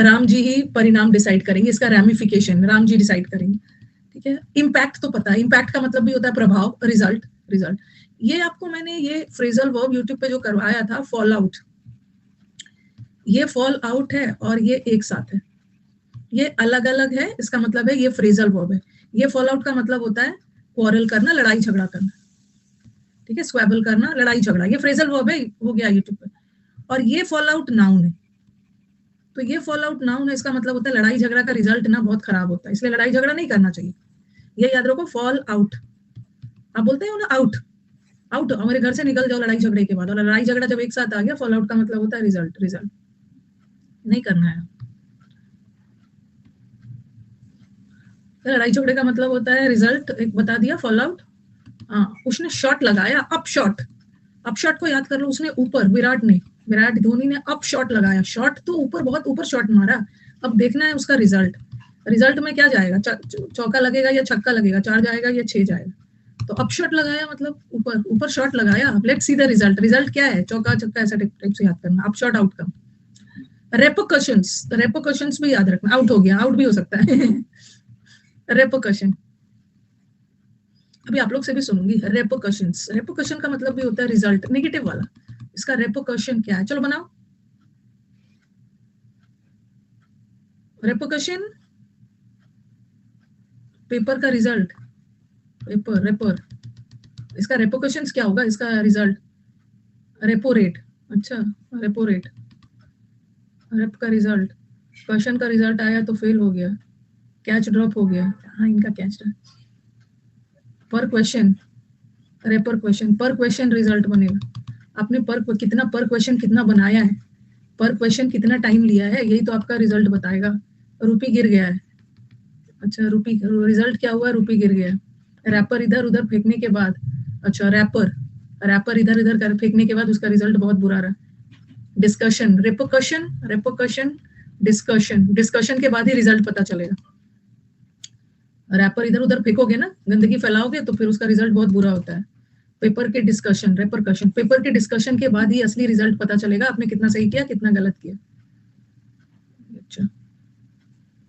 राम जी ही परिणाम डिसाइड करेंगे, इसका रैमिफिकेशन राम जी डिसाइड करेंगे। ठीक है, इम्पैक्ट तो पता है, इम्पैक्ट का मतलब भी होता है प्रभाव, रिजल्ट, रिजल्ट। ये आपको मैंने ये फ्रेजल वर्ब यूट्यूब पे जो करवाया था, फॉल आउट, ये फॉल आउट है और ये एक साथ है, ये अलग अलग है, इसका मतलब है ये फ्रेजल वर्ब है, ये फॉल आउट का मतलब होता है क्वारल करना, लड़ाई झगड़ा करना। ठीक है, स्क्वेबल करना, लड़ाई झगड़ा, ये फ्रेजल वर्ब है, हो गया यूट्यूब पे। और ये फॉल आउट नाउन है, तो ये फॉल आउट नाउन है, इसका मतलब होता है लड़ाई झगड़ा का रिजल्ट ना बहुत खराब होता है, इसलिए लड़ाई झगड़ा नहीं करना चाहिए, ये याद रखो, फॉल आउट, आप बोलते हो ना आउट, आउट, हमारे घर से निकल जाओ लड़ाई झगड़े के बाद, और लड़ाई झगड़ा जब एक साथ आ गया, फॉल आउट का मतलब होता है रिजल्ट, रिजल्ट नहीं करना है। लड़ाई झगड़े का मतलब होता है रिजल्ट, एक बता दिया, फॉल आउट। उसने शॉट लगाया, अप शॉट, अप शॉट को याद कर लो, उसने ऊपर, विराट ने, विराट धोनी ने अप शॉट लगाया, शॉट तो ऊपर, बहुत ऊपर शॉट मारा, अब देखना है उसका रिजल्ट, रिजल्ट में क्या जाएगा, चौका लगेगा या छक्का लगेगा, 4 जाएगा या 6 जाएगा। तो अपशॉट लगाया मतलब ऊपर ऊपर शॉट लगाया। Let's see the result. Result क्या है, चौका छक्का ऐसा टाइप से याद करना, अपशॉट आउटकम। रेपोकशंस भी याद रखना, आउट हो गया, आउट भी हो सकता है रेपोकशन, अभी आप लोग से भी सुनूंगी। रेपोकशन का मतलब भी होता है रिजल्ट, नेगेटिव वाला। इसका रेपोकशन क्या है, चलो बनाओ। रेपोकशन, पेपर का रिजल्ट, रेपर, इसका रेपोकशंस क्या होगा, इसका रिजल्ट रेपो रेट। अच्छा, रेपो रेट, रेप का रिजल्ट, क्वेश्चन का रिजल्ट आया तो फेल हो गया, कैच ड्रॉप हो गया। हाँ, इनका कैच ड्रॉप, पर क्वेश्चन, रेपर क्वेश्चन, पर क्वेश्चन रिजल्ट बनेगा। आपने पर क्वेश्चन कितना बनाया है, पर क्वेश्चन कितना टाइम लिया है, यही तो आपका रिजल्ट बताएगा। रुपी गिर गया है, अच्छा रुपी, रिजल्ट क्या हुआ, रुपी गिर गया। रैपर इधर उधर फेंकने के बाद, अच्छा रैपर इधर इधर कर फेंकने के बाद उसका रिजल्ट बहुत बुरा रहा। डिस्कशन, रेपोकशन, डिस्कशन के बाद ही रिजल्ट पता चलेगा। रैपर इधर उधर फेंकोगे ना, गंदगी फैलाओगे तो फिर उसका रिजल्ट बहुत बुरा होता है। पेपर के डिस्कशन, रेपरकशन, पेपर के डिस्कशन के बाद ही असली रिजल्ट पता चलेगा, आपने कितना सही किया कितना गलत किया। अच्छा,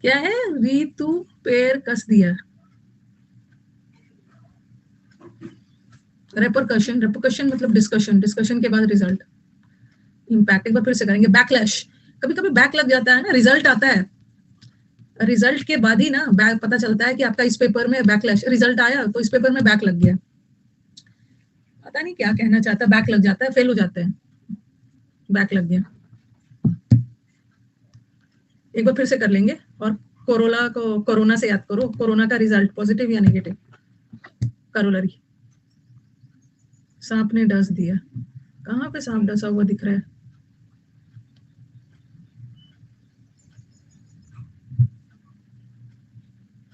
क्या है, रीतु पैर कस दिया। रेपरकशन मतलब डिस्कशन के बाद रिजल्ट। इम्पैक्ट एक बार फिर से करेंगे। बैकलैश, कभी कभी बैक लग जाता है ना, रिजल्ट आता है, रिजल्ट के बाद ही ना बैक पता चलता है कि आपका इस पेपर में बैकलैश, रिजल्ट आया तो इस पेपर में बैक लग गया। पता नहीं क्या कहना चाहता, बैक लग जाता है, फेल हो जाते हैं, बैक लग गया। एक बार फिर से कर लेंगे। और कोरोना से याद करो, कोरोना का रिजल्ट पॉजिटिव या नेगेटिव। करोलरी, सांप ने डस दिया, कहाँ पे सांप डसा हुआ दिख रहा है,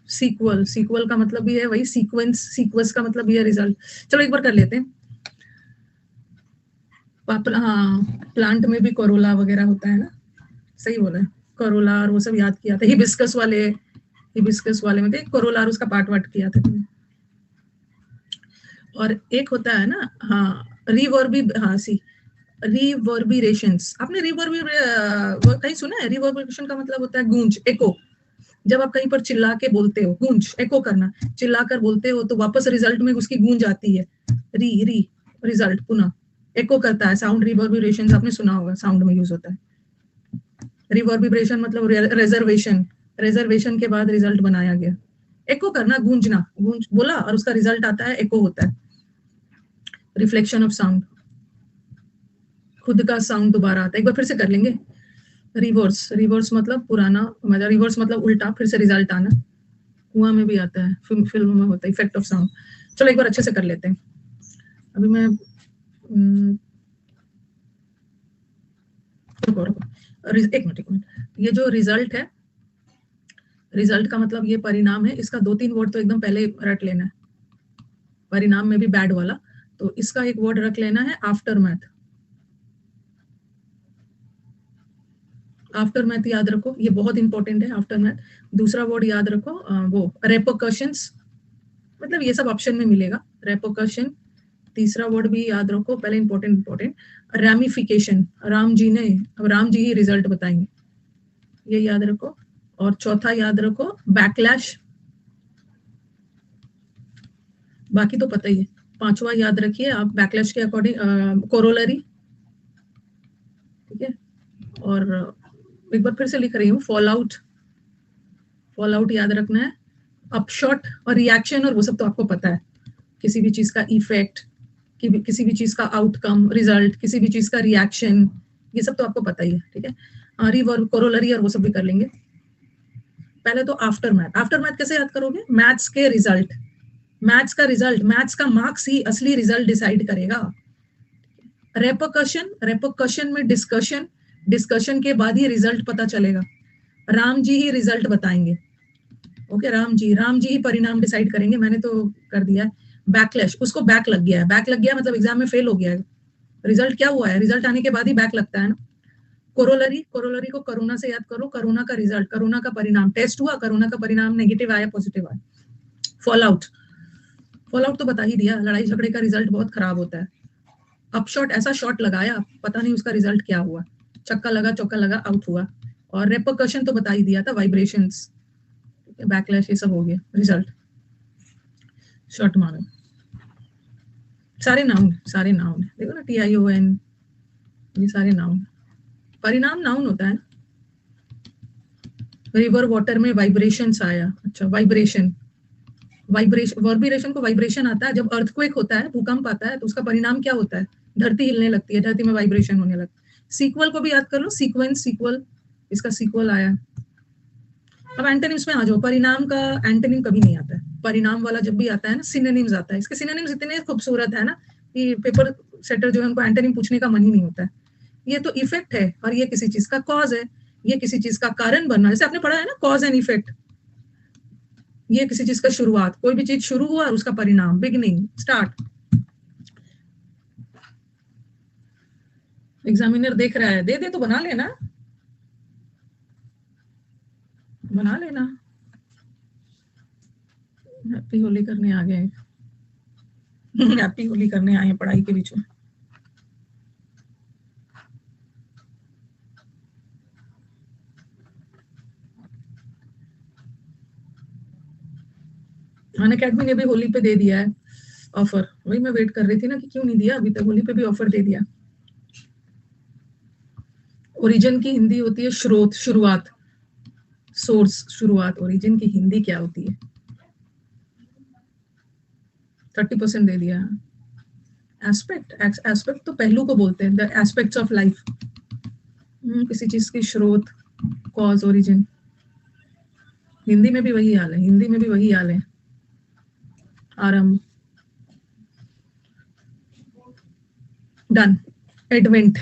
सीक्वल का मतलब भी है वही, सीक्वेंस का मतलब भी है रिजल्ट। चलो एक बार कर लेते हैं। हाँ, प्लांट में भी कोरोला वगैरह होता है ना, सही बोला है, कोरोला और वो सब याद किया था। हिबिस्कस वाले में कोरोला और उसका पार्ट वाट किया था। और एक होता है ना, हाँ रिवर्बिरेशंस, आपने कहीं सुना है, रिवर्बिरेशन का मतलब होता है गूंज, एको। जब आप कहीं पर चिल्ला के बोलते हो, गूंज, एको करना, चिल्ला कर बोलते हो तो वापस रिजल्ट में उसकी गूंज आती है, री रिजल्ट पुनः एको करता है साउंड। रिवर्बिरेशन आपने सुना होगा, साउंड में यूज होता है। रिवर्बिरेशन मतलब रिजर्वेशन के बाद रिजल्ट बनाया गया। एको करना, गूंजना, गूंज बोला और उसका रिजल्ट आता है, एको होता है। रिफ्लेक्शन ऑफ साउंड, खुद का साउंड दोबारा आता है। एक बार फिर से कर लेंगे। रिवर्स मतलब पुराना, मतलब रिवर्स मतलब उल्टा, फिर से रिजल्ट आना। कुआं में भी आता है, फिल्म में होता है, इफेक्ट ऑफ साउंड। चलो एक बार अच्छे से कर लेते हैं। अभी मैं एक मिनट, ये जो रिजल्ट है, रिजल्ट का मतलब ये परिणाम है, इसका 2-3 वर्ड तो एकदम पहले रट लेना है, परिणाम में भी बैड वाला। तो इसका एक वर्ड रख लेना है, आफ्टर मैथ। आफ्टर मैथ याद रखो, ये बहुत इंपॉर्टेंट है, आफ्टर मैथ। दूसरा वर्ड याद रखो, वो रेपोकशंस, मतलब ये सब ऑप्शन में मिलेगा, रेपोकशन। तीसरा वर्ड भी याद रखो, पहले इंपॉर्टेंट, रैमिफिकेशन, राम जी ही रिजल्ट बताएंगे, ये याद रखो। और चौथा याद रखो, बैकलैश, बाकी तो पता ही है। पांचवा याद रखिए आप, बैकलैश के अकॉर्डिंग कोरोलरी, ठीक है। और एक बार फिर से लिख रही हूँ, फॉल आउट याद रखना है, अपशॉट और रिएक्शन और वो सब तो आपको पता है, किसी भी चीज का इफेक्ट, किसी भी चीज का आउटकम, रिजल्ट, किसी भी चीज का रिएक्शन, ये सब तो आपको पता ही है, ठीक है। रिवर्ब, कोरोलरी और वो सब भी कर लेंगे। पहले तो आफ्टर मैथ कैसे याद करोगे, मैथ्स के रिजल्ट, मैथ्स का मार्क्स ही असली रिजल्ट डिसाइड करेगा। रेपोकशन में डिस्कशन के बाद ही रिजल्ट पता चलेगा, राम जी ही रिजल्ट बताएंगे। ओके, राम जी ही परिणाम डिसाइड करेंगे, मैंने तो कर दिया। बैकलैश, उसको बैक लग गया है, बैक लग गया मतलब एग्जाम में फेल हो गया है। रिजल्ट क्या हुआ है, रिजल्ट आने के बाद ही बैक लगता है ना। कोरोलरी, कोरोलरी को कोरोना से याद करो, कोरोना का रिजल्ट, कोरोना का परिणाम, टेस्ट हुआ, कोरोना का परिणाम नेगेटिव आया, पॉजिटिव आया। फॉल आउट, फॉल आउट तो बता ही दिया, लड़ाई झगड़े का रिजल्ट बहुत खराब होता है। अपशॉट, ऐसा शॉट लगाया पता नहीं उसका रिजल्ट क्या हुआ, चक्का लगा चौका लगा, आउट हुआ। और रेपरकशन तो बता ही दिया था, वाइब्रेशंस, बैकलैश, ये सब हो गया रिजल्ट। शॉट मारो, सारे नाउन, सारे नाउन देखो ना, TION, ये सारे नाउन। परिणाम नाउन होता है। रिवर वाटर में वाइब्रेशंस आया, अच्छा वाइब्रेशन, वाइब्रेशन को वाइब्रेशन आता है जब अर्थक्वेक होता है, भूकंप आता है, तो उसका परिणाम क्या होता है, धरती हिलने लगती है, धरती में वाइब्रेशन होने लगता है। सीक्वल को भी याद कर लो, सीक्वेंस, सीक्वल, इसका सीक्वल आया। अब एंटोनिम्स में आ जाओ, परिणाम का एंटोनिम कभी नहीं आता है, परिणाम वाला जब भी आता है ना, सिनोनिम्स आता है। इसके सिनोनिम्स इतने खूबसूरत है ना कि पेपर सेटर जो है उनको एंटोनिम पूछने का मन ही नहीं होता है। ये तो इफेक्ट है और ये किसी चीज का कॉज है, ये किसी चीज का कारण बनना, जैसे आपने पढ़ा है ना, कॉज एंड इफेक्ट। ये किसी चीज का शुरुआत, कोई भी चीज शुरू हुआ और उसका परिणाम, बिगिनिंग, स्टार्ट। एग्जामिनर देख रहा है, दे दे तो बना लेना, बना लेना। हैप्पी होली करने आ गए, हैप्पी होली करने आए हैं पढ़ाई के बीच में। अनअकैडमी ने भी होली पे दे दिया है ऑफर, वही मैं वेट कर रही थी ना कि क्यों नहीं दिया अभी तक, होली पे भी ऑफर दे दिया। ओरिजिन की हिंदी होती है स्रोत, शुरुआत, सोर्स, शुरुआत। ओरिजिन की हिंदी क्या होती है? 30% दे दिया। एस्पेक्ट, एस्पेक्ट तो पहलू को बोलते हैं, द एस्पेक्ट्स ऑफ लाइफ। किसी चीज की स्रोत, कॉज, ओरिजिन। हिंदी में भी वही हाल है, हिंदी में भी वही हाल है, आरंभ। डन। एडवेंट,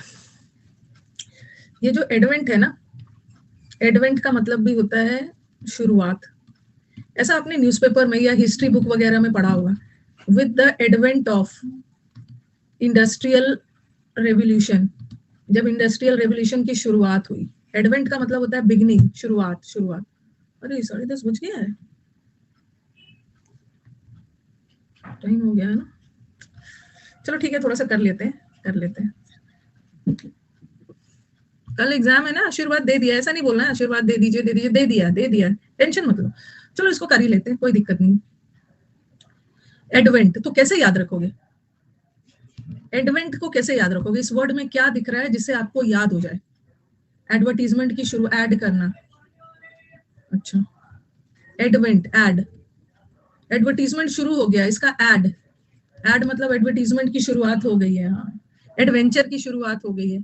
ये जो एडवेंट है ना, एडवेंट का मतलब भी होता है शुरुआत। ऐसा आपने न्यूज़पेपर में या हिस्ट्री बुक वगैरह में पढ़ा होगा, with the advent of industrial revolution, जब इंडस्ट्रियल रेवोल्यूशन की शुरुआत हुई। एडवेंट का मतलब होता है बिगिनिंग, शुरुआत, शुरुआत। अरे 10:30 बज गया है, टाइम हो गया है ना। चलो ठीक है, थोड़ा सा कर लेते हैं, कर लेते हैं। कल एग्जाम है ना, आशीर्वाद दे दिया, ऐसा नहीं बोलना है आशीर्वाद दे दीजिए, दे दीजिए, दे दिया, दे दिया, टेंशन मत लो। चलो इसको कर ही लेते हैं, कोई दिक्कत नहीं। एडवेंट तो कैसे याद रखोगे, एडवेंट को कैसे याद रखोगे? इस वर्ड में क्या दिख रहा है जिससे आपको याद हो जाए? एडवर्टीजमेंट की शुरू, ऐड करना, अच्छा, एडवेंट, ऐड, एडवर्टीजमेंट शुरू हो गया, इसका ऐड, ऐड मतलब एडवर्टीजमेंट की शुरुआत हो गई है। हाँ, एडवेंचर की शुरुआत हो गई है,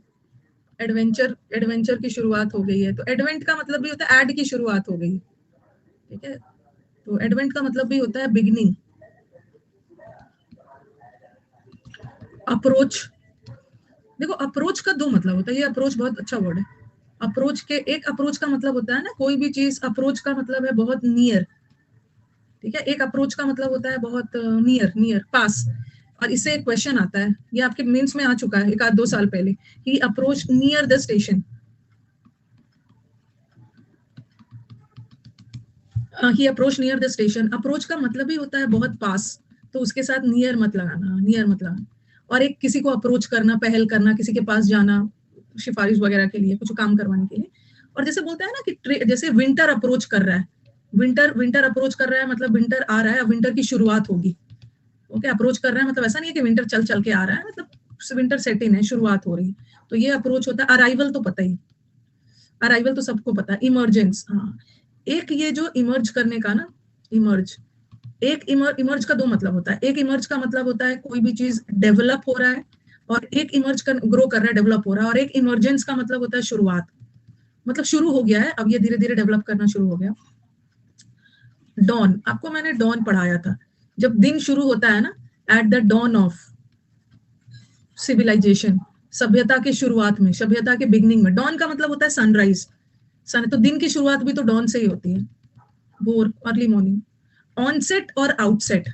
एडवेंचर, एडवेंचर की शुरुआत हो गई है। तो एडवेंट का मतलब भी होता है ऐड की शुरुआत हो गई, ठीक है। तो एडवेंट का मतलब भी होता है बिगिनिंग। अप्रोच, देखो अप्रोच का दो मतलब होता है, ये अप्रोच बहुत अच्छा वर्ड है। अप्रोच के, एक अप्रोच का मतलब होता है ना, कोई भी चीज, अप्रोच का मतलब है बहुत नियर, ठीक है। एक अप्रोच का मतलब होता है बहुत नियर, नियर, पास। और इससे एक क्वेश्चन आता है, ये आपके मेंस में आ चुका है एक आध 2 साल पहले, he approach near the station, he approach near the station. Approach का मतलब ही होता है बहुत पास, तो उसके साथ नियर मत लगाना, नियर मत लगाना। और एक किसी को अप्रोच करना, पहल करना, किसी के पास जाना सिफारिश वगैरह के लिए, कुछ काम करवाने के लिए। और जैसे बोलते हैं ना कि जैसे विंटर अप्रोच कर रहा है, विंटर, विंटर अप्रोच कर रहा है मतलब विंटर आ रहा है, विंटर की शुरुआत होगी। ओके, अप्रोच कर रहा है मतलब ऐसा नहीं है कि विंटर चल चल के आ रहा है, मतलब विंटर सेट इन है, शुरुआत हो रही है। तो ये अप्रोच होता है। अराइवल तो पता ही, अराइवल तो सबको पता है। इमरजेंस, हाँ, एक ये जो इमर्ज करने का ना, इमर्ज, एक इमर्ज का दो मतलब होता है। एक इमर्ज का मतलब होता है कोई भी चीज डेवलप हो रहा है, और एक इमर्ज कर, ग्रो कर रहा है, डेवलप हो रहा है। और एक इमरजेंस का मतलब होता है शुरुआत, मतलब शुरू हो गया है, अब ये धीरे धीरे डेवलप करना शुरू हो गया। डॉन, आपको मैंने डॉन पढ़ाया था, जब दिन शुरू होता है ना, at the dawn of civilisation, सभ्यता के शुरुआत में, सभ्यता के बिगनिंग में। डॉन का मतलब होता है सनराइज, सन, तो दिन की शुरुआत भी तो डॉन से ही होती है, भोर, अर्ली मॉर्निंग। ऑनसेट और आउटसेट,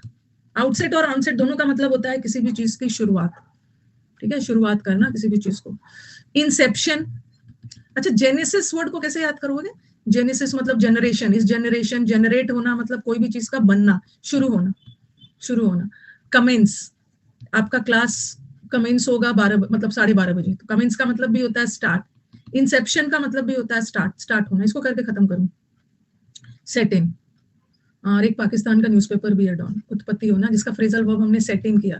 आउटसेट और ऑनसेट दोनों का मतलब होता है किसी भी चीज की शुरुआत, ठीक है, शुरुआत करना किसी भी चीज को। इंसेप्शन, अच्छा, जेनेसिस वर्ड को कैसे याद करोगे? जेनेसिस मतलब जनरेशन, इस जनरेशन, जनरेट होना मतलब कोई भी चीज का बनना, शुरू होना, शुरू होना। कमेंस, आपका क्लास कमेंस होगा 12 मतलब 12:30 बजे, तो कमेंस का मतलब भी होता है स्टार्ट। इंसेप्शन का मतलब भी होता है स्टार्ट, स्टार्ट होना। इसको करके खत्म करूं। सेट इन, और एक पाकिस्तान का न्यूज़पेपर भी है डॉन, उत्पत्ति होना, जिसका फ्रेजल वर्ब हमने सेट इन किया,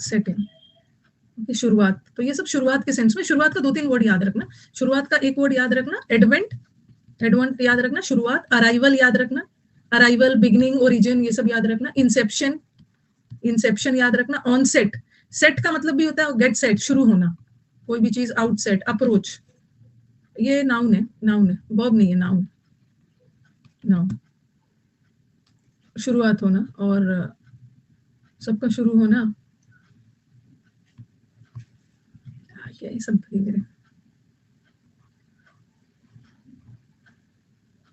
सेट इन, शुरुआत। तो ये सब शुरुआत के सेंस में, शुरुआत का 2-3 वर्ड याद रखना। शुरुआत का एक वर्ड याद रखना, एडवेंट, एडवेंट याद रखना, शुरुआत। अराइवल याद रखना, अराइवल, बिगनिंग, ओरिजिन, ये सब याद रखना। इंसेप्शन, इंसेप्शन याद रखना। ऑनसेट, सेट का मतलब भी होता है गेट सेट, शुरू होना, कोई भी चीज आउटसेट। अप्रोच, ये नाउन है, नाउन है, वर्ब नहीं है, नाउन, नाउन। शुरुआत होना और सबका शुरू होना, यही सब भेज रहे।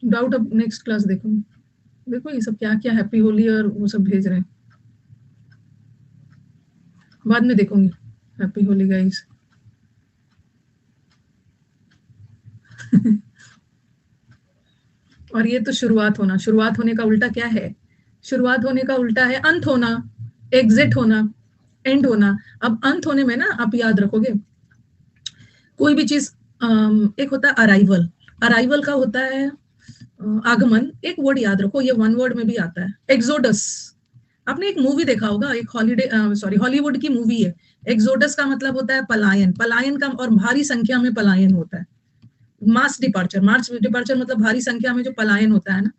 डाउट अब नेक्स्ट क्लास देखो, देखो ये सब क्या क्या हैप्पी होली और वो सब भेज रहे हैं, बाद में देखूंगी। Happy Holi guys. और ये तो शुरुआत होना, शुरुआत होने का उल्टा क्या है? शुरुआत होने का उल्टा है अंत होना, एग्जिट होना, एंड होना। अब अंत होने में ना आप याद रखोगे कोई भी चीज, एक होता है अराइवल, अराइवल का होता है आगमन। एक वर्ड याद रखो, ये वन वर्ड में भी आता है, एक्सोडस। आपने एक मूवी देखा होगा, एक हॉलीडे सॉरी हॉलीवुड की मूवी है, एक्सोडस का मतलब होता है पलायन, पलायन का, और भारी संख्या में पलायन होता है। मास डिपार्चर, मास डिपार्चर मतलब भारी संख्या में जो पलायन होता है ना।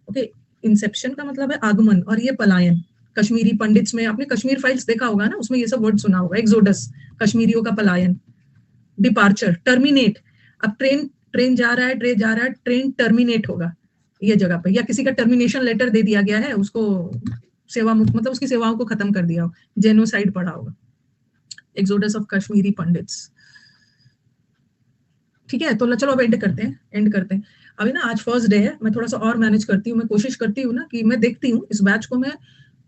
ओके, इंसेप्शन का मतलब है आगमन, और ये पलायन। कश्मीरी पंडित्स में आपने कश्मीर फाइल्स देखा होगा ना, उसमें ये सब वर्ड सुना होगा, एक्सोडस, कश्मीरियों का पलायन। डिपार्चर, टर्मिनेट, अब ट्रेन, ट्रेन जा रहा है, ट्रेन जा रहा है, ट्रेन टर्मिनेट होगा ये जगह पे, या किसी का टर्मिनेशन लेटर दे दिया गया है उसको, सेवा मुक्त मतलब उसकी सेवाओं को खत्म कर दिया हो, जेनोसाइड पढ़ा होगा। Exodus of Kashmiri pandits. ठीक है, तो चलो अब एंड करते हैं, एंड करते हैं। अभी ना आज फर्स्ट डे है, मैं थोड़ा सा और मैनेज करती हूँ, मैं कोशिश करती हूँ ना कि मैं देखती हूँ इस बैच को मैं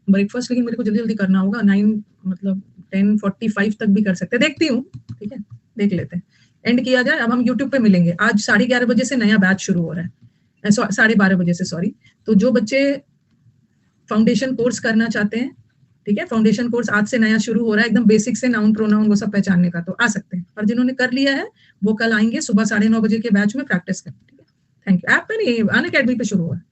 ब्रेकफास्ट, लेकिन मेरे को जल्दी जल्दी करना होगा, 9 मतलब 10:45 तक भी कर सकते हैं, देखती हूँ। ठीक है, देख लेते हैं, एंड किया जाए। अब हम यूट्यूब पे मिलेंगे, आज 11:30 बजे से नया बैच शुरू हो रहा है, 12:30 बजे से, सॉरी। तो जो बच्चे फाउंडेशन कोर्स करना चाहते हैं, ठीक है, फाउंडेशन कोर्स आज से नया शुरू हो रहा है, एकदम बेसिक से नाउन प्रोनाउन वो सब पहचानने का, तो आ सकते हैं। और जिन्होंने कर लिया है वो कल आएंगे सुबह 9:30 बजे के बैच में प्रैक्टिस करने। ठीक है, थैंक यू। ऐप पे नहीं, अन अकेडमी पे शुरू हुआ है।